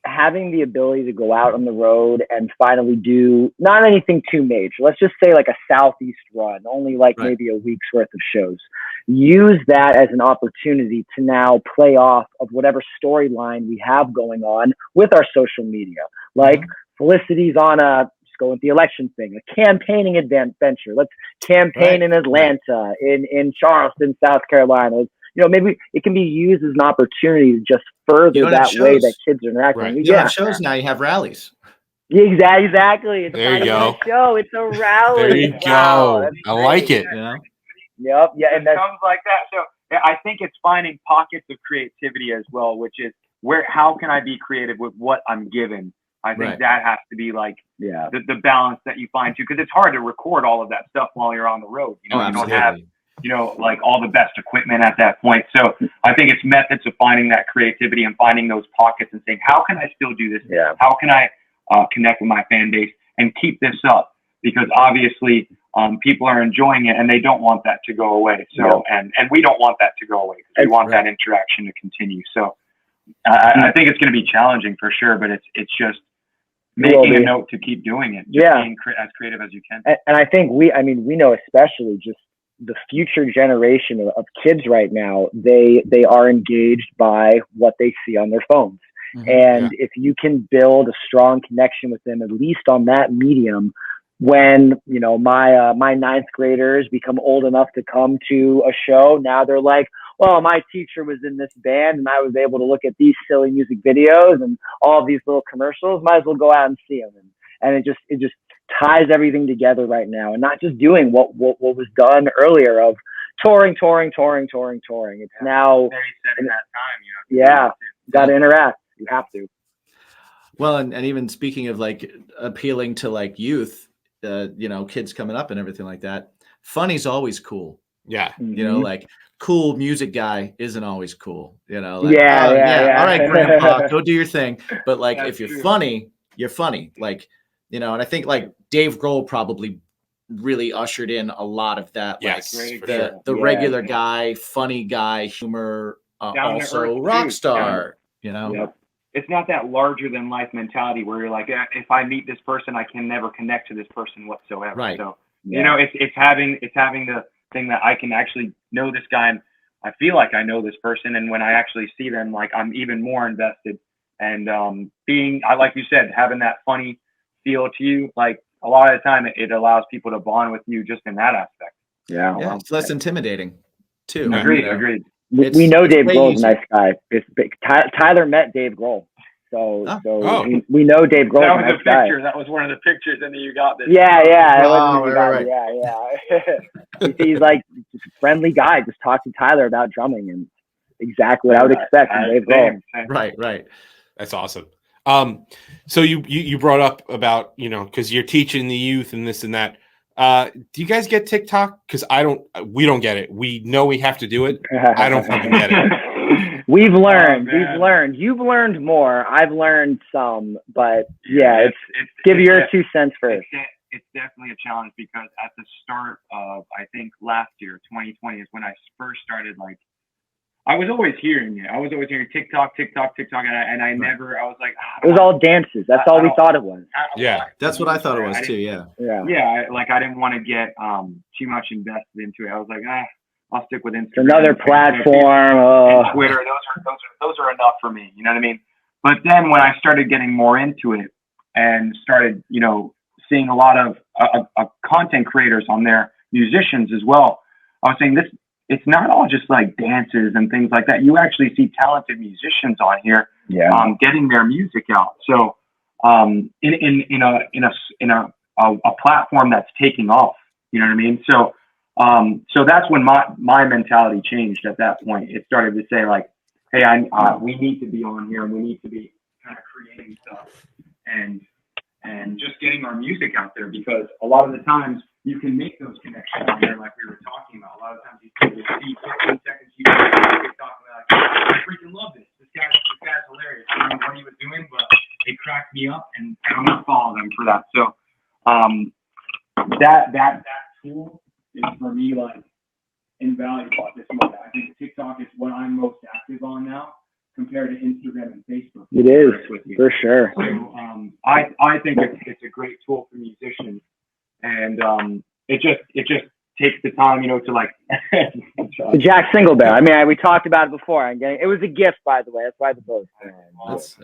having the ability to go out on the road and finally do not anything too major, let's just say like a Southeast run, only like maybe a week's worth of shows, use that as an opportunity to now play off of whatever storyline we have going on with our social media. Like Felicity's on go with the election thing, a campaigning adventure. Let's campaign in Atlanta, in Charleston, South Carolina. Maybe it can be used as an opportunity to just further that way that kids are interacting. You don't have shows now, you have rallies. Exactly. There you go. Show. It's a rally. There you go. I like it. Yep. Yeah. And it comes like that. So I think it's finding pockets of creativity as well, which is how can I be creative with what I'm given? I think that has to be like the balance that you find too, because it's hard to record all of that stuff while you're on the road. You don't have, like all the best equipment at that point. So I think it's methods of finding that creativity and finding those pockets and saying, how can I still do this? How can I connect with my fan base and keep this up? Because obviously people are enjoying it and they don't want that to go away. So, and we don't want that to go away because we want that interaction to continue. So I think it's going to be challenging for sure, but it's just, making a note to keep doing it. Just being as creative as you can. And I think we know especially just the future generation of kids right now, they are engaged by what they see on their phones. Mm-hmm. And if you can build a strong connection with them, at least on that medium, when, you know, my ninth graders become old enough to come to a show, now they're like, well, my teacher was in this band and I was able to look at these silly music videos and all of these little commercials. Might as well go out and see them. And it just ties everything together right now, and not just doing what was done earlier of touring. It's now very set in that time, you know. Yeah, got to interact. You have to. Well, and even speaking of like appealing to like youth, you know, kids coming up and everything like that, funny's always cool. Yeah. You know, like cool music guy isn't always cool. You know, like, yeah. All right, grandpa, go do your thing. But like, That's if you're true. funny, you're funny. Like, you know, and I think like Dave Grohl probably really ushered in a lot of that. Yes, like for the regular guy, funny guy, humor, also rock star. You know. Yep. It's not that larger than life mentality where you're like, if I meet this person, I can never connect to this person whatsoever. Right. So, you know, it's having the thing that I can actually know this guy and I feel like I know this person. And when I actually see them, like I'm even more invested and, like you said, having that funny feel to you, like a lot of the time it allows people to bond with you just in that aspect. Yeah. It's less intimidating too. Agreed. You know? Agreed. We know Dave Grohl's a nice guy. Tyler met Dave Grohl. We know Dave Grohl. That was a nice picture. Guy. That was one of the pictures, and then you got this. Yeah. Right. Yeah. He's like just a friendly guy. Just talk to Tyler about drumming, and exactly what I would expect from Dave Grohl. Right. That's awesome. So you brought up about, you know, because you're teaching the youth and this and that. Do you guys get TikTok? Because we don't get it. We know we have to do it. I don't fucking get it. We've learned. You've learned more. I've learned some, but yeah, give your 2 cents first. It's definitely a challenge because at the start of, I think last year, 2020 is when I first started, like, I was always hearing it. I was always hearing TikTok, and I never, I was like, it was all dances. That's all we thought it was. Yeah, that's what I thought it was too. Yeah. I didn't want to get too much invested into it. I was like, I'll stick with Instagram. Another platform. And Twitter. Those are enough for me. You know what I mean? But then when I started getting more into it and started, you know, seeing a lot of content creators on there, musicians as well, I was saying it's not all just like dances and things like that. You actually see talented musicians on here, getting their music out. So, in a platform that's taking off, you know what I mean? So that's when my mentality changed at that point. It started to say like, hey, we need to be on here and we need to be kind of creating stuff and just getting our music out there, because a lot of the times you can make those connections on there like we were talking about. A lot of times you see 15 seconds you TikTok like, I freaking love this. This guy's hilarious. I don't know what he was doing, but it cracked me up and I'm gonna follow them for that. So that tool is for me like invaluable at this moment. I think TikTok is what I'm most active on now compared to Instagram and Facebook. It is, for sure. So I think it's a great tool for musicians, and it just takes the time, you know, to like. The Jack Single Bear. I mean, we talked about it before. It was a gift, by the way. That's why the bows.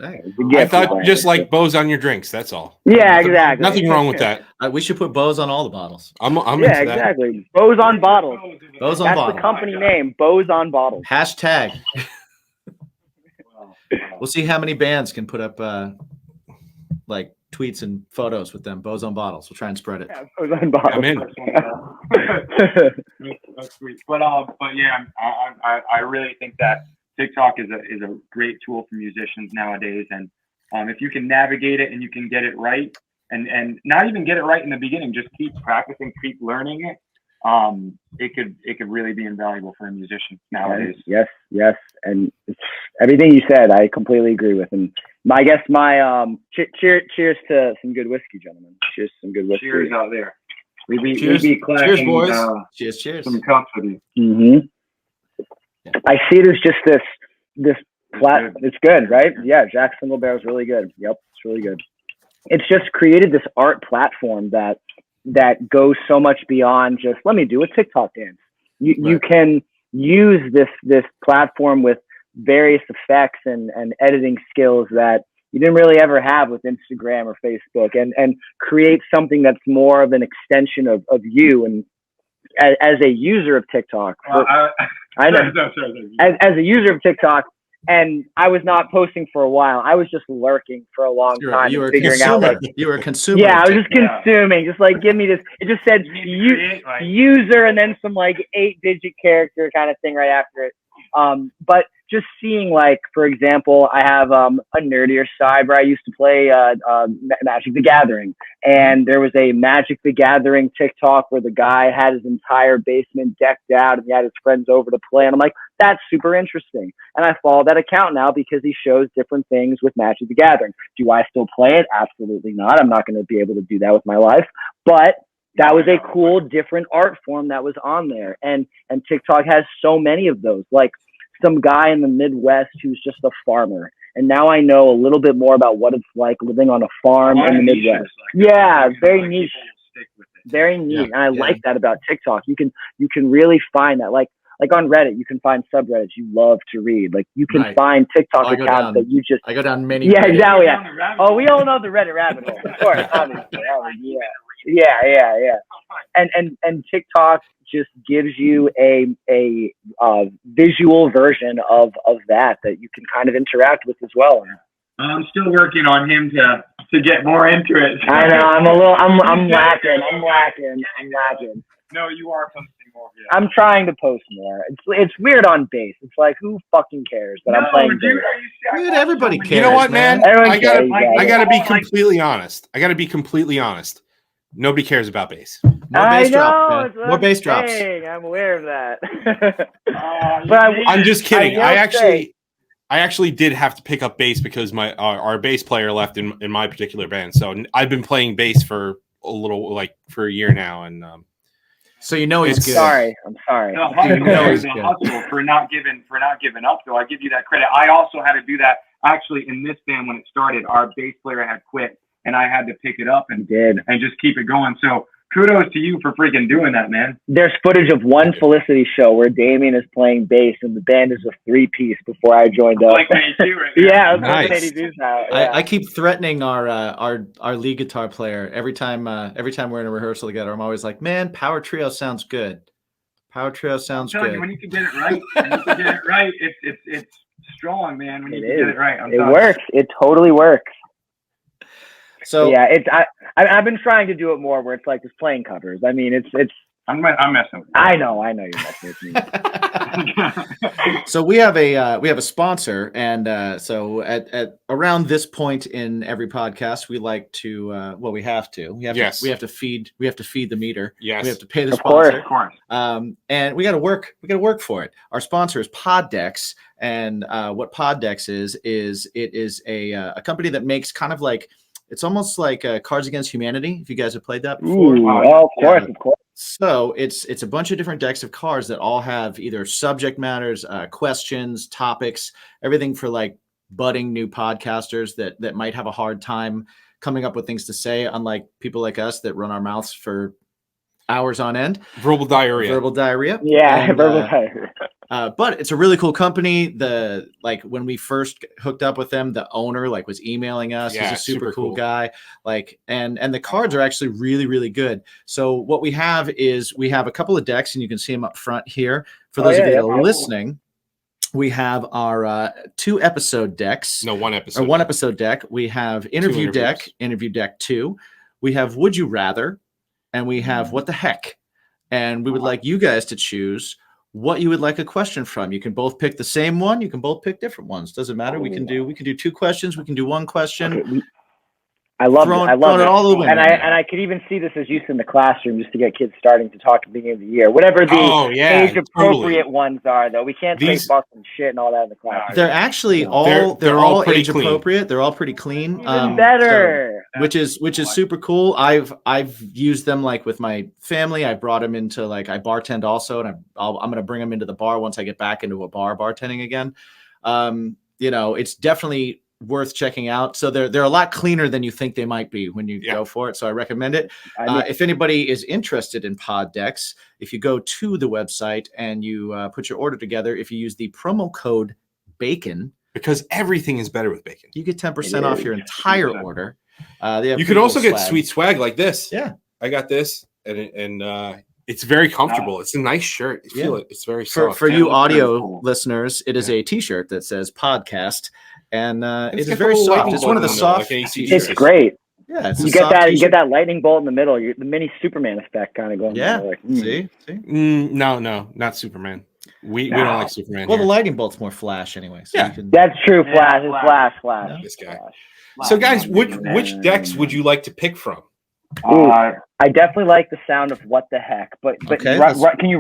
I thought just like bows on your drinks. That's all. Yeah, exactly. Nothing wrong with that. We should put bows on all the bottles. I'm into exactly. That. Bows on bottles. Bows on That's bottles. the company name. Bows on bottles. Hashtag. We'll see how many bands can put up like tweets and photos with them. Bows on bottles. We'll try and spread it. Yeah, bows on bottles. I'm in. That's sweet. But yeah, I really think that TikTok is a great tool for musicians nowadays, and if you can navigate it and you can get it right, and not even get it right in the beginning, just keep practicing, keep learning it. It could really be invaluable for a musician nowadays. Yes, and everything you said, I completely agree with. And I guess my cheers to some good whiskey, gentlemen. Cheers to some good whiskey. Cheers out there. Cheers, cheers, boys. Cheers. Some cups with you. Mm-hmm. I see there's just this flat. It's good, right? Yeah, Jack Single Bear is really good. Yep, it's really good. it's just created this art platform that goes so much beyond just let me do a TikTok dance. You can use this platform with various effects and editing skills that you didn't really ever have with Instagram or Facebook, and create something that's more of an extension of you. And as a user of TikTok, I know as a user of TikTok, and I was not posting for a while. I was just lurking for a long time, you were figuring out like you were a consumer. Yeah, I was just consuming, just like give me this. It just said user and then some like 8-digit character kind of thing right after it. But just seeing, like, for example, I have a nerdier side where I used to play Magic the Gathering, and there was a Magic the Gathering TikTok where the guy had his entire basement decked out and he had his friends over to play, and I'm like, that's super interesting. And I follow that account now because he shows different things with Magic the Gathering. Do I still play it? Absolutely not. I'm not going to be able to do that with my life, but that was a cool, different art form that was on there. And TikTok has so many of those, like some guy in the Midwest who's just a farmer. And now I know a little bit more about what it's like living on a farm in the Midwest. Very niche. Very neat. Yeah, and I like that about TikTok. You can really find that. Like on Reddit, you can find subreddits you love to read. Like you can find TikTok accounts that you just... I go down many... Yeah, exactly. Yeah. Oh, we all know the Reddit rabbit hole. Of course, obviously. Yeah. And TikTok just gives you a visual version of that you can kind of interact with as well. I'm still working on him to get more into it. I know. I'm lacking. No, you are posting more. Yeah. I'm trying to post more. It's weird on base. It's like, who fucking cares that I'm playing base? Dude, everybody cares. You know what, man? Everyone I gotta be completely honest. Nobody cares about bass. More bass drops. More bass drops. I'm aware of that. I'm just kidding. I actually did have to pick up bass because our bass player left in my particular band. So I've been playing bass for a year now, and so you know he's good. I'm sorry. The hustle for not giving up. So I give you that credit. I also had to do that actually in this band when it started. Our bass player had quit, and I had to pick it up and just keep it going. So kudos to you for freaking doing that, man. There's footage of one Felicity show where Damien is playing bass and the band is a 3-piece before I joined up. Like yeah, nice. I keep threatening our lead guitar player every time we're in a rehearsal together. I'm always like, man, power trio sounds good. Power trio sounds good. When you can get it right, it's strong, man. When you can get it right, it works. It totally works. So yeah, I've been trying to do it more where it's like just playing covers. I mean, I'm messing with you. I know you're messing with me. So we have a sponsor, and so at around this point in every podcast, we like to we have to feed the meter. Yes, we have to pay the sponsor. Of course. And we got to work for it. Our sponsor is Poddex, and what Poddex is it is a company that makes kind of like, it's almost like Cards Against Humanity, if you guys have played that before. Of course. So it's a bunch of different decks of cards that all have either subject matters, questions, topics, everything for like budding new podcasters that might have a hard time coming up with things to say, unlike people like us that run our mouths for hours on end. Verbal diarrhea. Yeah, verbal diarrhea. But it's a really cool company. When we first hooked up with them, the owner was emailing us. Yeah, he's a super cool guy. And the cards are actually really, really good. So what we have is we have a couple of decks, and you can see them up front here. For those of you that are listening, we have our 2 episode decks. No, 1 episode. Or 1 episode deck. We have interview deck 2. We have Would You Rather, and we have What the Heck. And we would like you guys to choose what you would like a question from. You can both pick the same one. You can both pick different ones. Doesn't matter. We can do 2 questions. We can do 1 question. Okay. I love it. All the way. And I could even see this as used in the classroom just to get kids starting to talk at the beginning of the year. Whatever the age appropriate ones are, though. We can't say fuck and shit and all that in the classroom. They're actually they're all age clean. appropriate. They're all pretty clean. Even better. So, which is super cool. I've used them with my family. I brought them into I bartend also, and I'm going to bring them into the bar once I get back into a bar bartending again. It's definitely worth checking out. So they're a lot cleaner than you think they might be when you go for it. So I recommend it. If anybody is interested in pod decks, if you go to the website and you put your order together, if you use the promo code BACON, because everything is better with bacon, you get 10% off your entire order. You could also get sweet swag like this. Yeah, I got this, and it's very comfortable. It's a nice shirt. You feel it. It's very soft. For you audio listeners, it is a T-shirt that says podcast, and it is very soft. It's one of the soft. It's great. Yeah, you get that lightning bolt in the middle. The mini Superman effect kind of going. Yeah. Like, See. No, not Superman. We don't like Superman. Well, the lightning bolt's more Flash anyway. So that's true. Flash is Flash. This guy. So, guys, which decks would you like to pick from? I definitely like the sound of what the heck, but Okay, can you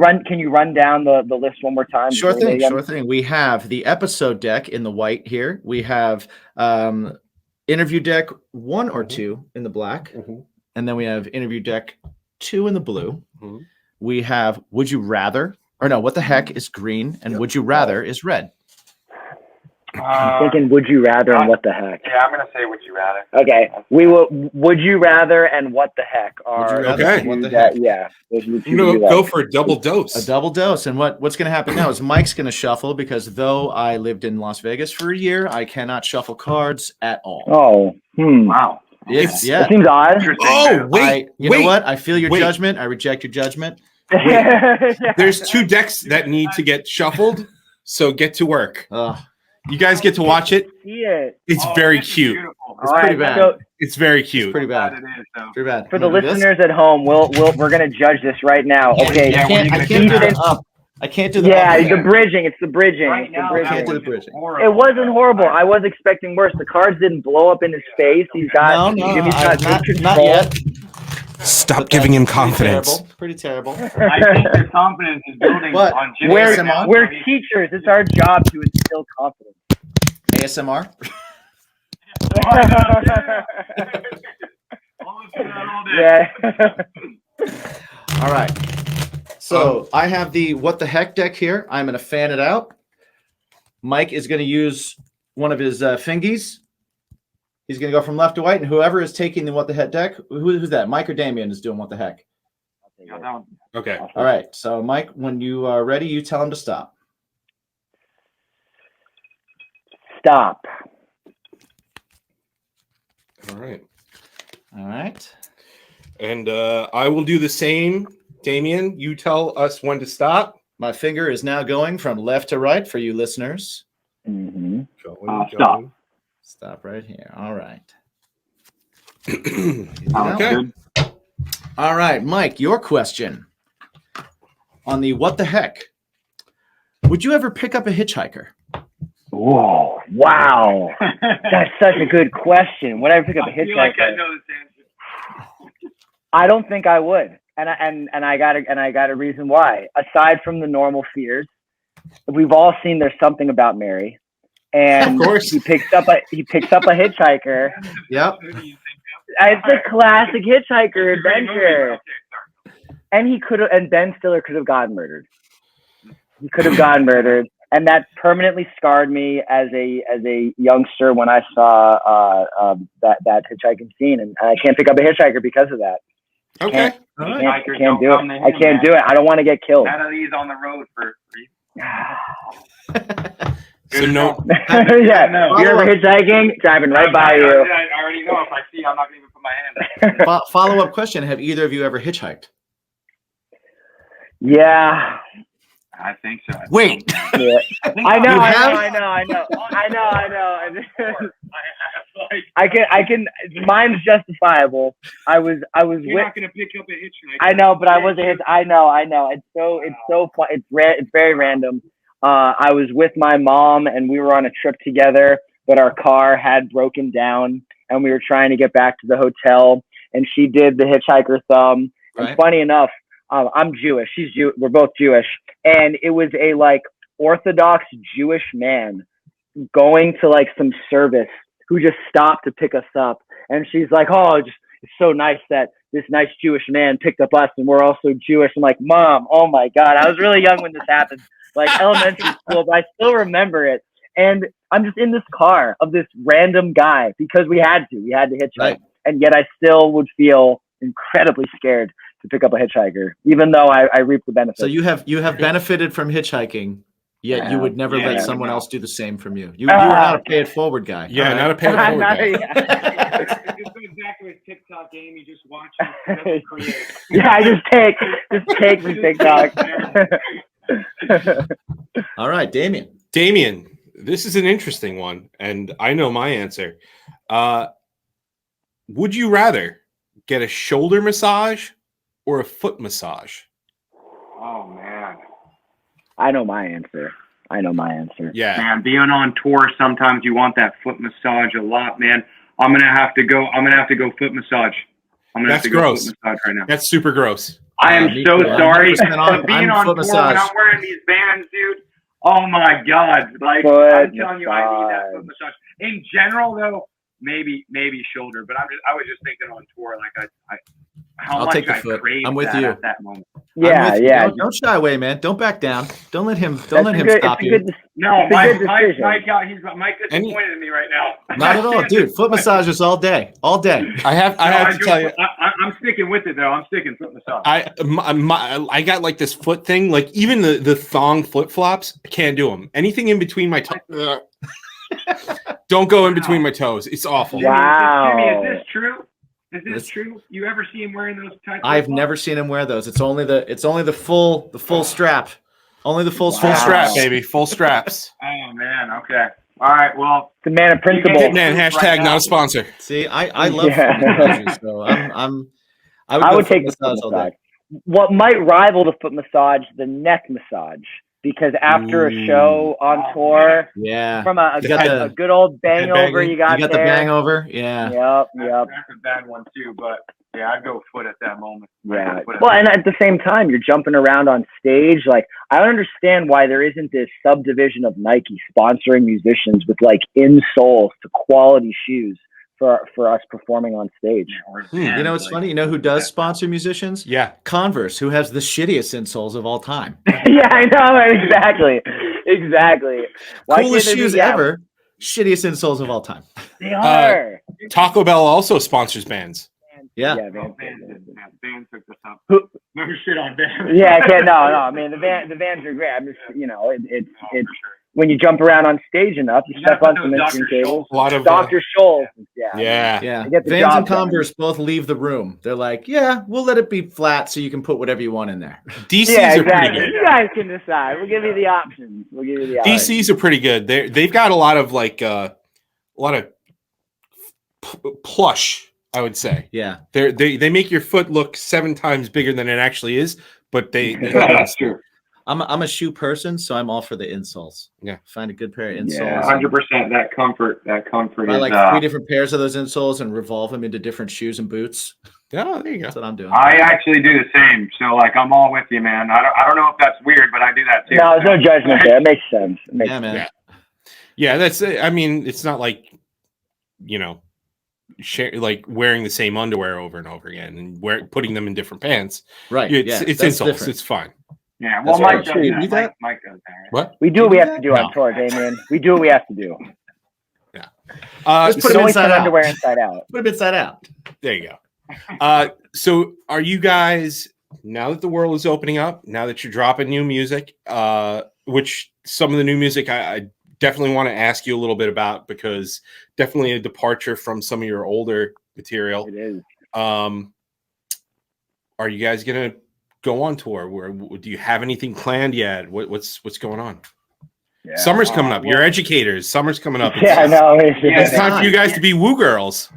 run down the list one more time? Sure thing. We have the episode deck in the white here. We have interview deck 1 or 2 in the black, and then we have interview deck 2 in the blue. We have Would You Rather, or no, What the Heck is green, and Would You Rather is red. I'm thinking Would You Rather and What the Heck. Yeah, I'm gonna say Would You Rather. Okay, we will. Would You Rather and What the Heck are okay. What the heck? Yeah, go for a double dose. A double dose, and what's going to happen now is Mike's going to shuffle, because though I lived in Las Vegas for a year, I cannot shuffle cards at all. Oh, wow. It seems odd. Oh, wait, you know what? I feel your judgment. I reject your judgment. There's 2 decks that need to get shuffled, so get to work. You guys get to watch it. It's very cute. It's pretty bad. So, it's very cute. It's pretty bad. Pretty bad. For the listeners at home, we're gonna judge this right now. Okay. I can't do the up. I can't do the the bridging. It's the bridging. Right now, I can't do the bridging. It wasn't horrible. I was expecting worse. The cards didn't blow up in his face. He's got not yet. Stop giving him confidence. Pretty terrible. I think your confidence is building on Jimmy. We're teachers. It's our job to instill confidence. ASMR. Yeah. All right. So I have the What the Heck deck here. I'm going to fan it out. Mike is going to use one of his fingies. He's going to go from left to right, and whoever is taking the What the Heck deck, who's that? Mike or Damien is doing What the Heck? Okay. All right. So, Mike, when you are ready, you tell him to stop. Stop. All right. All right. And I will do the same. Damien, you tell us when to stop. My finger is now going from left to right for you listeners. Stop. Stop right here. All right. Okay. All right, Mike, your question on the What the Heck. Would you ever pick up a hitchhiker? Whoa! Wow, that's such a good question. Would I pick up a hitchhiker? I feel like I know this answer. I don't think I would, and I got a reason why. Aside from the normal fears, we've all seen There's Something About Mary, and of course he picks up a hitchhiker. Yep, it's a classic hitchhiker adventure. And Ben Stiller could have gotten murdered. He could have gotten murdered. And that permanently scarred me as a youngster when I saw that hitchhiking scene, and I can't pick up a hitchhiker because of that. Okay, I can't do it. I can't do it. I don't want to get killed. None of these on the road for so no. Yeah, no. You're ever hitchhiking, driving right by you. I already know. If I see, I'm not going to even put my hand up. Follow-up question: have either of you ever hitchhiked? Yeah. I think so. Wait. Yeah. I know. I can. Mine's justifiable. I was. You're not gonna pick up a hitchhiker. I know, but I was a hitch. I know. It's so fun. It's very random. I was with my mom, and we were on a trip together, but our car had broken down, and we were trying to get back to the hotel. And she did the hitchhiker thumb. Right. And funny enough, I'm Jewish. She's Jew. We're both Jewish. And it was a Orthodox Jewish man going to some service who just stopped to pick us up. And she's like, "Oh, it's so nice that this nice Jewish man picked up us, and we're also Jewish." I'm like, "Mom, oh my God." I was really young when this happened, elementary school, but I still remember it. And I'm just in this car of this random guy because we had to hitchhike. Right. And yet I still would feel incredibly scared to pick up a hitchhiker, even though I reap the benefits. So you have benefited from hitchhiking, yet you would never let Yeah, someone no. else do the same from you. You are not a pay it forward guy. Yeah, All not a pay it forward guy. It's exactly what TikTok game. You just watch it. Yeah, I just take from TikTok. All right, Damien. Damien, this is an interesting one, and I know my answer. Would you rather get a shoulder massage or a foot massage? Oh man. I know my answer. Yeah. Man, being on tour, sometimes you want that foot massage a lot, man. I'm gonna have to go foot massage. That's gross. Foot massage right now. That's super gross. I am me so too. I'm sorry. 100% on- Being I'm on foot tour massage. when I'm wearing these bands, dude. Oh my god! Like Foot I'm telling you, I need that massage. foot massage. In general, though, maybe shoulder. But I was just thinking on tour, like how I'll much take the I foot. crave I'm with that you. at that moment. Yeah, I'm with you. yeah. Don't shy away, man. Don't back down. Don't let him That's a good- stop it's a you. good- No, It's a Mike, good Mike, decision. Mike disappointed in me right now. Not at all, dude. Foot massages all day. All day. I have to tell you, I'm sticking with it though. I'm sticking foot massage. I got like this foot thing. Like even the thong flip flops, I can't do them. Anything in between my toes. Don't go in between my toes. It's awful. Wow. Jimmy, is this true? Is this true? You ever see him wearing those tight? I've never seen him wear those. It's only the full strap. Only the full Full strap, baby. Full straps. Oh man. Okay. All right. Well, The man of principle. Hitman hashtag not a sponsor. See, I love Yeah. foot massages, so I I go would foot take the foot massage all day. massage. What might rival the foot massage, the neck massage, because after a show on tour, Yeah. from a You got a good old bang head over, banging. you got the there. bang over. Yeah. Yep. that's a bad one too. But yeah, I'd go foot at that moment. Yeah. Well, and at the same time, you're jumping around on stage. Like, I don't understand why there isn't this subdivision of Nike sponsoring musicians with like insoles to quality shoes for us performing on stage. You know, it's funny. You know who does sponsor musicians? Yeah. Converse, who has the shittiest insoles of all time. Yeah, I know. Exactly. Why Coolest can't there be- shoes yeah, ever. Shittiest insoles of all time. They are. Taco Bell also sponsors bands. Yeah. Van took this up. Who- No shit on Van. Yeah, I can't. No. I mean, the vans are great. I'm just, it's when you jump around on stage enough, you step on some instrument cables. A lot of Dr. Scholl's. yeah. Yeah. They get the Vans job and done. Converse both leave the room. They're like, yeah, we'll let it be flat so you can put whatever you want in there. DCs Yeah, are pretty exactly. good. You guys can decide. We'll give you the options. DCs are pretty good. They've got a lot of plush, I would say. Yeah. They make your foot look 7 times bigger than it actually is, but they That's true. I'm a shoe person, so I'm all for the insoles. Yeah. Find a good pair of insoles. Yeah. 100%. That comfort I is. like 3 different pairs of those insoles and revolve them into different shoes and boots. Oh, there you go. That's what I'm doing. I actually do the same. So like, I'm all with you, man. I don't know if that's weird, but I do that too. No, there's no judgment there. It makes sense. Yeah, man. Yeah. Yeah, that's. I mean, it's not like, like wearing the same underwear over and over again and putting them in different pants. Right. It's yeah, it's that's insoles. different. It's fine. Yeah. Well, That's Mike right. does You that. do that? Mike does that. Right? What? We do what we have to do No. on tour, Damien. We do what we have to do. Just put We them only inside put out. underwear inside out. Put them inside out. There you go. So are you guys, now that the world is opening up, now that you're dropping new music, which some of the new music I definitely want to ask you a little bit about, because definitely a departure from some of your older material. It is. Are you guys gonna go on tour? Do you have anything planned yet? What's going on? Yeah. Summer's coming up. You're educators. Summer's coming up. Yeah, I know. It's time for you guys to be woo girls.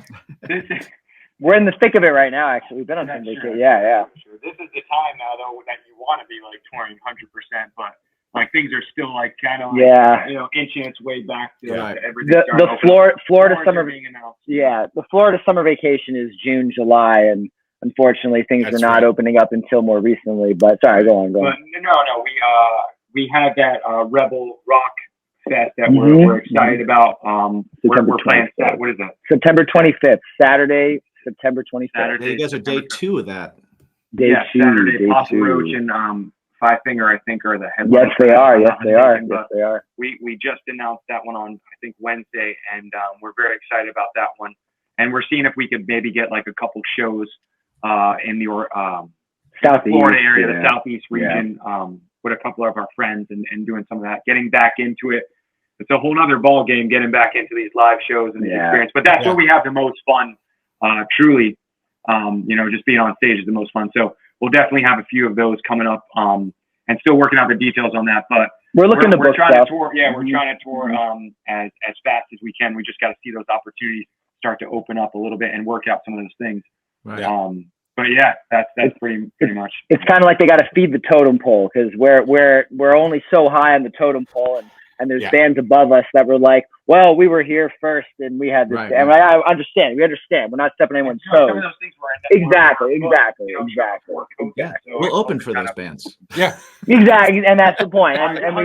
We're in the thick of it right now, actually. We've been on some vacation. Yeah. Sure. This is the time now, though, that you want to be like touring 100%, but like things are still like kind of inching its way back to everything. The Florida summer. being announced. Yeah, the Florida summer vacation is June, July, and unfortunately things were not opening up until more recently. But sorry, go on. But no, we had that Rebel Rock Fest that we're excited about. We're playing. What is that? September 25th, Saturday, September 25th. You guys are day 2 of that. Day two, Saturday, day Papa 2. Roach and Five Finger, I think, are the headliners. Yes, they are. Yes, they are. Yes, they are. We just announced that one on, I think, Wednesday, and we're very excited about that one. And we're seeing if we could maybe get like a couple shows in the Southeast, Florida area, the Southeast region, with a couple of our friends and doing some of that, getting back into it. It's a whole other ball game getting back into these live shows and the experience. But that's where we have the most fun, truly. Just being on stage is the most fun. So we'll definitely have a few of those coming up, and still working out the details on that. But we're trying to tour. Yeah, we're trying to tour as fast as we can. We just got to see those opportunities start to open up a little bit and work out some of those things. Right. But yeah, that's pretty much. It's kind of like they got to feed the totem pole, because we're only so high on the totem pole, and there's bands above us that were like, well, we were here first and we had this. Right, and I understand. We understand. We're not stepping anyone's toes. Some of those things were exactly. Yeah, we'll open for those bands. Yeah, exactly, and that's the point. And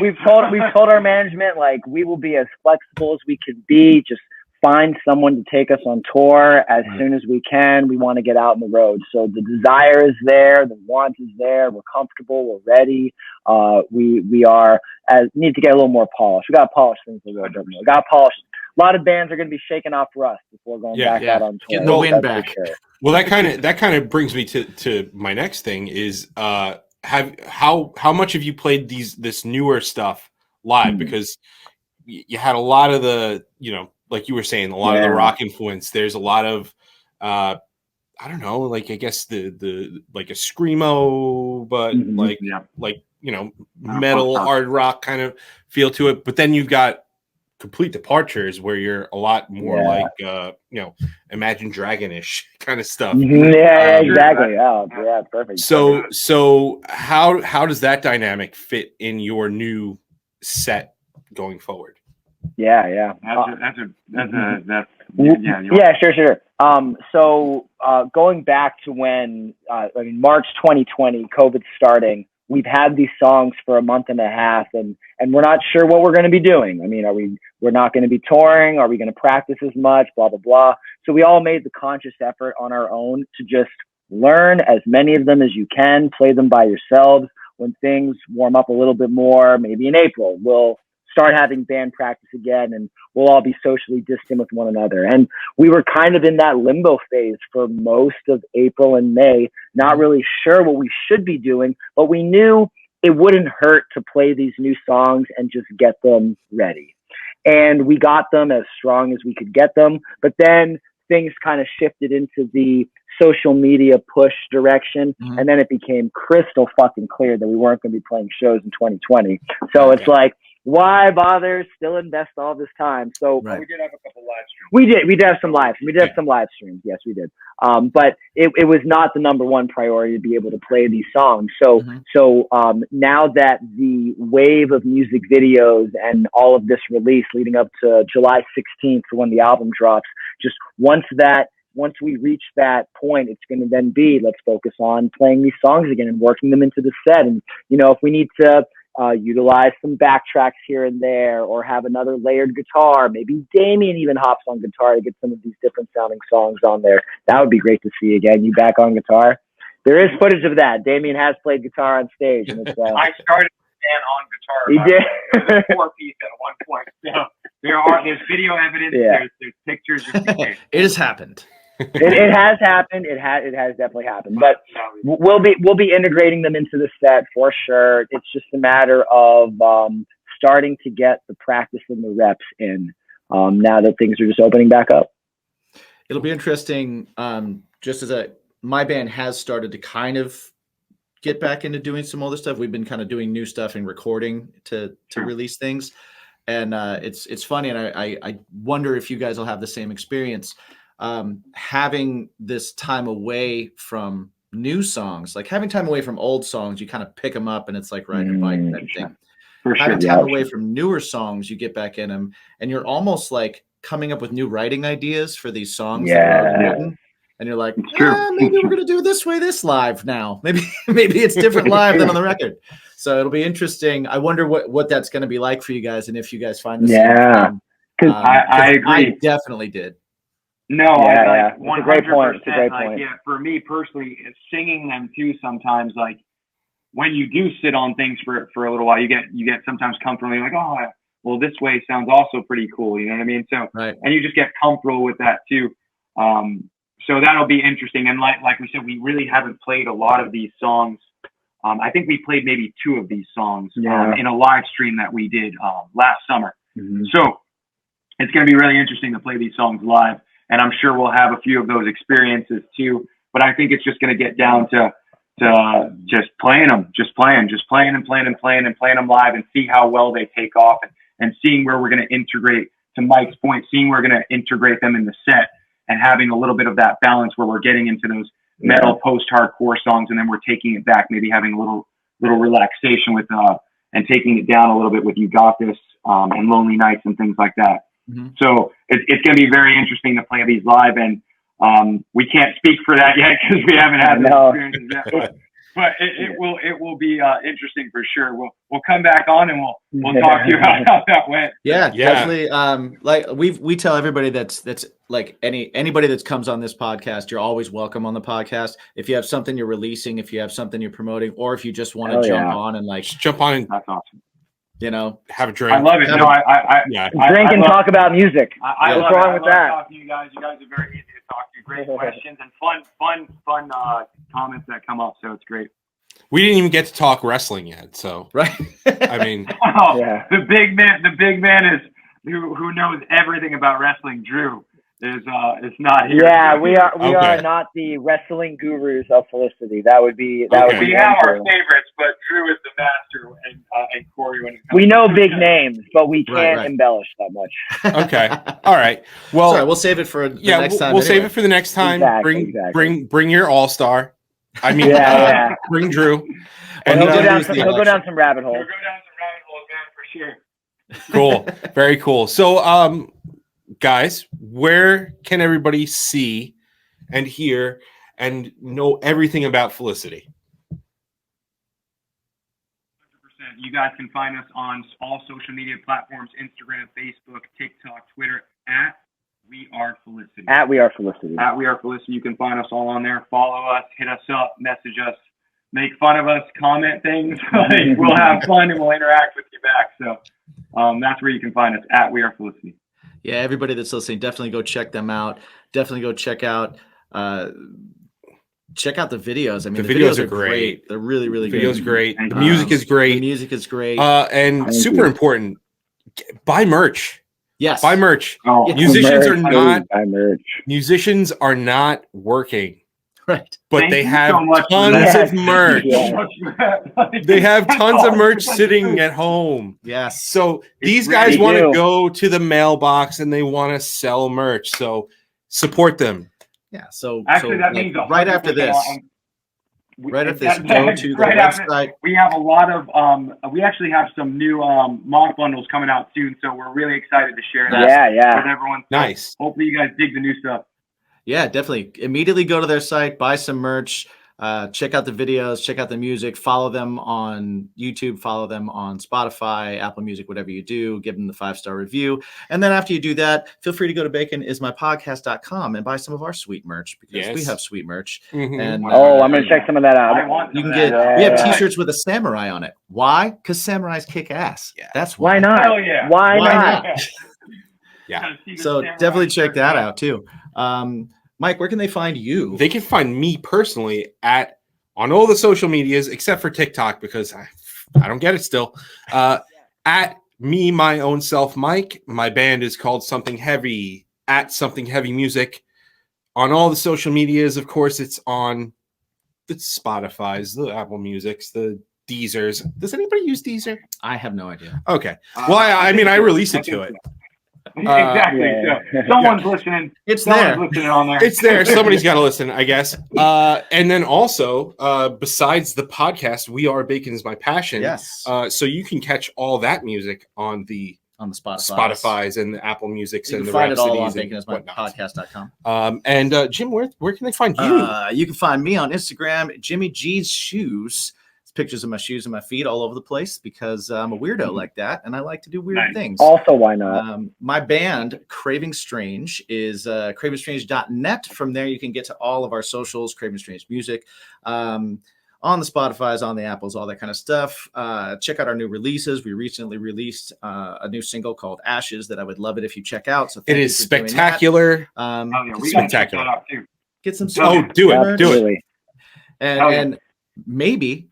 we've told our management, like, we will be as flexible as we can be. Just find someone to take us on tour as soon as we can. We want to get out on the road. So the desire is there, the want is there. We're comfortable. We're ready. We are need to get a little more polished. We got to polish things a little bit more. We got to polish. A lot of bands are going to be shaking off rust before going back out on tour. Getting the wind back. Sure. Well, that kind of brings me to my next thing is how much have you played this newer stuff live? Because you had a lot of the, like you were saying, a lot of the rock influence. There's a lot of I don't know, like, I guess the like a screamo, but metal, hard rock kind of feel to it. But then you've got complete departures where you're a lot more like Imagine Dragon-ish kind of stuff. Yeah, exactly. Oh, yeah, perfect. So how does that dynamic fit in your new set going forward? Yeah. Sure. So going back to when, March 2020, COVID's starting, we've had these songs for a month and a half, and we're not sure what we're going to be doing. I mean, we're not going to be touring? Are we going to practice as much? Blah, blah, blah. So we all made the conscious effort on our own to just learn as many of them as you can, play them by yourselves. When things warm up a little bit more, maybe in April, we'll start having band practice again, and we'll all be socially distant with one another. And we were kind of in that limbo phase for most of April and May, not really sure what we should be doing, but we knew it wouldn't hurt to play these new songs and just get them ready. And we got them as strong as we could get them, but then things kind of shifted into the social media push direction. And then it became crystal fucking clear that we weren't going to be playing shows in 2020. So it's like, why bother still invest all this time? So we did have a couple live streams. We did have some live. We did have some live streams. Yes, we did. But it was not the number one priority to be able to play these songs. So now that the wave of music videos and all of this release leading up to July 16th for when the album drops, just once we reach that point, it's going to then be, let's focus on playing these songs again and working them into the set. And, if we need to utilize some backtracks here and there, or have another layered guitar, maybe Damien even hops on guitar to get some of these different sounding songs on there. That would be great to see again. You back on guitar? There is footage of that. Damien has played guitar on stage. And it's, I started Dan on guitar. He did. It was a 4-piece at one point. So there's video evidence. Yeah. There's pictures. It has happened. It has happened. It has definitely happened. But we'll be integrating them into the set for sure. It's just a matter of starting to get the practice and the reps in now that things are just opening back up. It'll be interesting. Just as my band has started to kind of get back into doing some other stuff. We've been kind of doing new stuff and recording to release things, and it's funny. And I wonder if you guys will have the same experience. Having this time away from new songs, like having time away from old songs, you kind of pick them up and it's like riding a bike and everything. Having time away from newer songs, you get back in them and you're almost like coming up with new writing ideas for these songs that are written. And you're like, maybe we're going to do it this live now. Maybe it's different live than on the record. So it'll be interesting. I wonder what that's going to be like for you guys. And if you guys find this. Yeah. I agree. I definitely did. No, it's 100%. a great point. For me personally, it's singing them too sometimes, like, when you do sit on things for a little while, you get sometimes comfortable. You're like, oh, well, this way sounds also pretty cool. You know what I mean? So, right. And you just get comfortable with that too. So that'll be interesting. And like we said, we really haven't played a lot of these songs. I think we played maybe 2 of these songs in a live stream that we did last summer. Mm-hmm. So it's going to be really interesting to play these songs live. And I'm sure we'll have a few of those experiences too. But I think it's just going to get down to just playing them live and see how well they take off and seeing where we're going to integrate, to Mike's point, seeing where we're going to integrate them in the set and having a little bit of that balance where we're getting into those metal post-hardcore songs and then we're taking it back, maybe having a little relaxation with and taking it down a little bit with You Got This and Lonely Nights and things like that. Mm-hmm. So it's going to be very interesting to play these live, and we can't speak for that yet because we haven't had those experiences yet. But it will be interesting for sure. We'll come back on and we'll talk to you about how that went. Yeah, definitely. Like we tell everybody that's like anybody that comes on this podcast, you're always welcome on the podcast. If you have something you're releasing, if you have something you're promoting, or if you just want to jump on and like just jump on and that's awesome. You know, have a drink. I love it. No, drink and talk about music. I What's love wrong with that? Talking to you guys. You guys are very easy to talk to. Great questions and fun comments that come up. So it's great. We didn't even get to talk wrestling yet, so right. I mean, the big man is who knows everything about wrestling. Drew is not here. Yeah, we are not the wrestling gurus of Felicity. That would be we have our favorites, but Drew is the master, and Corey when it comes. We know big names, but we can't embellish that much. Okay, all right. Well, sorry, we'll save it for the next time. We'll save it for the next time. Bring your all-star. I mean, bring Drew. And he'll go down some rabbit holes. He'll go down some rabbit holes, man, for sure. Cool. Very cool. So, guys, where can everybody see and hear and know everything about Felicity? 100%. You guys can find us on all social media platforms: Instagram, Facebook, TikTok, Twitter, at We Are Felicity. At We Are Felicity. At We Are Felicity. You can find us all on there. Follow us, hit us up, message us, make fun of us, comment things. We'll have fun and we'll interact with you back. So that's where you can find us, at We Are Felicity. Yeah, everybody that's listening, definitely go check them out. Definitely go check out the videos. I mean, the videos are great. They're really, really good. The videos great. The music is great. The music is great. And super important, buy merch. Yes. Buy merch. Musicians are not working. Right. But they have tons of merch. They have tons of merch sitting at home. Yes. So these guys want to go to the mailbox and they want to sell merch. So support them. Yeah. So actually, that means right after this. Go to the website. We have a lot of we actually have some new mock bundles coming out soon, so we're really excited to share that with everyone. Nice. Hopefully you guys dig the new stuff. Yeah, definitely. Immediately go to their site, buy some merch, check out the videos, check out the music, follow them on YouTube, follow them on Spotify, Apple Music, whatever you do, give them the 5-star review. And then after you do that, feel free to go to baconismypodcast.com and buy some of our sweet merch because we have sweet merch. Mm-hmm. And I'm going to check some of that out. You can get, we have t-shirts with a samurai on it. Why? Because samurais kick ass. Yeah. That's why. Why not? Hell yeah. Why not? Yeah. So definitely check that out too. Mike, where can they find you? They can find me personally on all the social medias except for TikTok because I don't get it still. At me, my own self, Mike. My band is called Something Heavy, at Something Heavy Music. On all the social medias, of course, it's on the Spotify's, the Apple Musics, the Deezers. Does anybody use Deezer? I have no idea. Okay. Well, I mean, I release it to it. Exactly. So someone's listening. Someone's listening on there. It's there. Somebody's got to listen, I guess. And then also, besides the podcast, We Are Bacon is My Passion. Yes. So you can catch all that music on the Spotify's and the Apple Musics and the find it all on Rhapsodies and baconismypodcast.com. And Jim, where can they find you? You can find me on Instagram, Jimmy G's Shoes. Pictures of my shoes and my feet all over the place because I'm a weirdo like that and I like to do weird things. Also, why not? My band, Craving Strange, is cravingstrange.net. From there, you can get to all of our socials, Craving Strange Music. on the Spotify's, on the Apples, all that kind of stuff. Check out our new releases. We recently released a new single called Ashes that I would love it if you check out. So it is spectacular. We spectacular. Got to get some. Do it. And maybe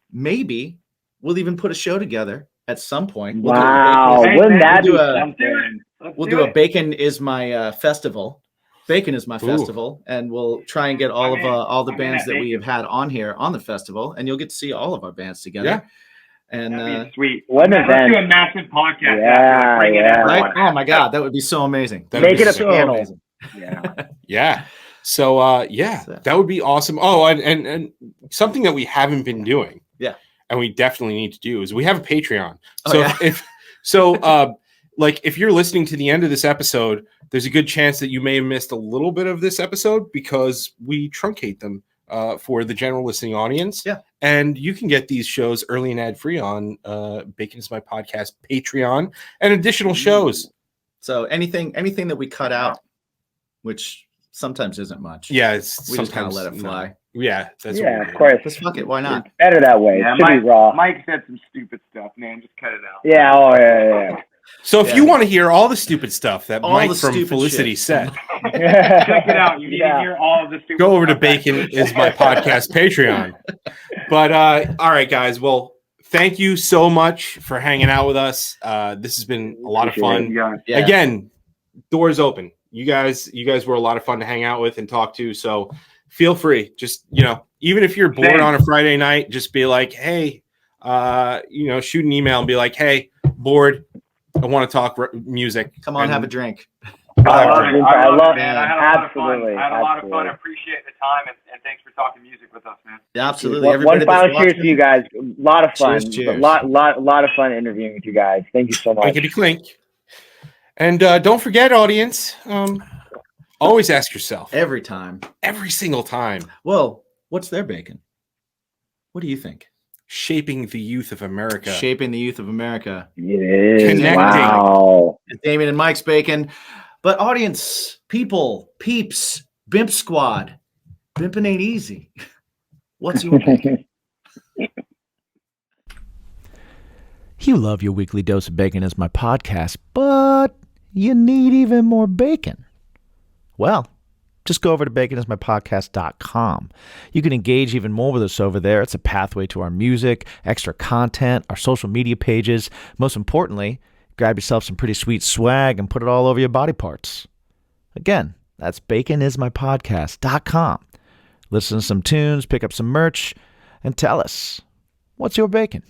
we'll even put a show together at some point. Wow, wouldn't that be something? We'll do a Bacon is My festival. Bacon is My festival, and we'll try and get all the bands that we have had on here on the festival, and you'll get to see all of our bands together. Yeah. And that'd be sweet. What an event! Let's do a massive podcast. Yeah. Right? Oh my God, that would be so amazing. Make it a panel. Amazing. Yeah. So that would be awesome. Oh, and something that we haven't been doing. Yeah. And we definitely need to do is we have a Patreon. So if you're listening to the end of this episode, there's a good chance that you may have missed a little bit of this episode because we truncate them for the general listening audience. Yeah. And you can get these shows early and ad-free on Bacon is My Podcast Patreon and additional shows. So anything that we cut out, which sometimes isn't much. Yeah. We just kind of let it fly. No. Yeah. That's of course. Just fuck it. Why not? It's better that way. Yeah, it should be raw. Mike said some stupid stuff, man. Just cut it out. Yeah. Oh, yeah. So if you want to hear all the stupid stuff that all Mike from Felicity said, check it out. You need to hear all of the stupid go over to stuff. Bacon is My Podcast Patreon. But all right, guys. Well, thank you so much for hanging out with us. This has been a lot of fun. Yeah. Again, doors open. You guys were a lot of fun to hang out with and talk to. So feel free. Just even if you're bored on a Friday night, just be like, hey, shoot an email and be like, hey, bored. I want to talk music. Come on, have a drink. I love it, man. I had a lot of fun. I appreciate the time and thanks for talking music with us, man. Yeah, absolutely. One final cheers to you guys. A lot of fun. Cheers. A lot of fun interviewing with you guys. Thank you so much. Clinkety clink. And don't forget, audience, always ask yourself. Every single time. Well, what's their bacon? What do you think? Shaping the youth of America. Shaping the youth of America. It is. Connecting. Wow. Damien and Mike's bacon. But audience, people, peeps, BIMP squad. Bimping ain't easy. What's your bacon? You love your weekly dose of bacon as my podcast, but you need even more bacon. Well, just go over to baconismypodcast.com. You can engage even more with us over there. It's a pathway to our music, extra content, our social media pages. Most importantly, grab yourself some pretty sweet swag and put it all over your body parts. Again, that's baconismypodcast.com. Listen to some tunes, pick up some merch, and tell us, what's your bacon?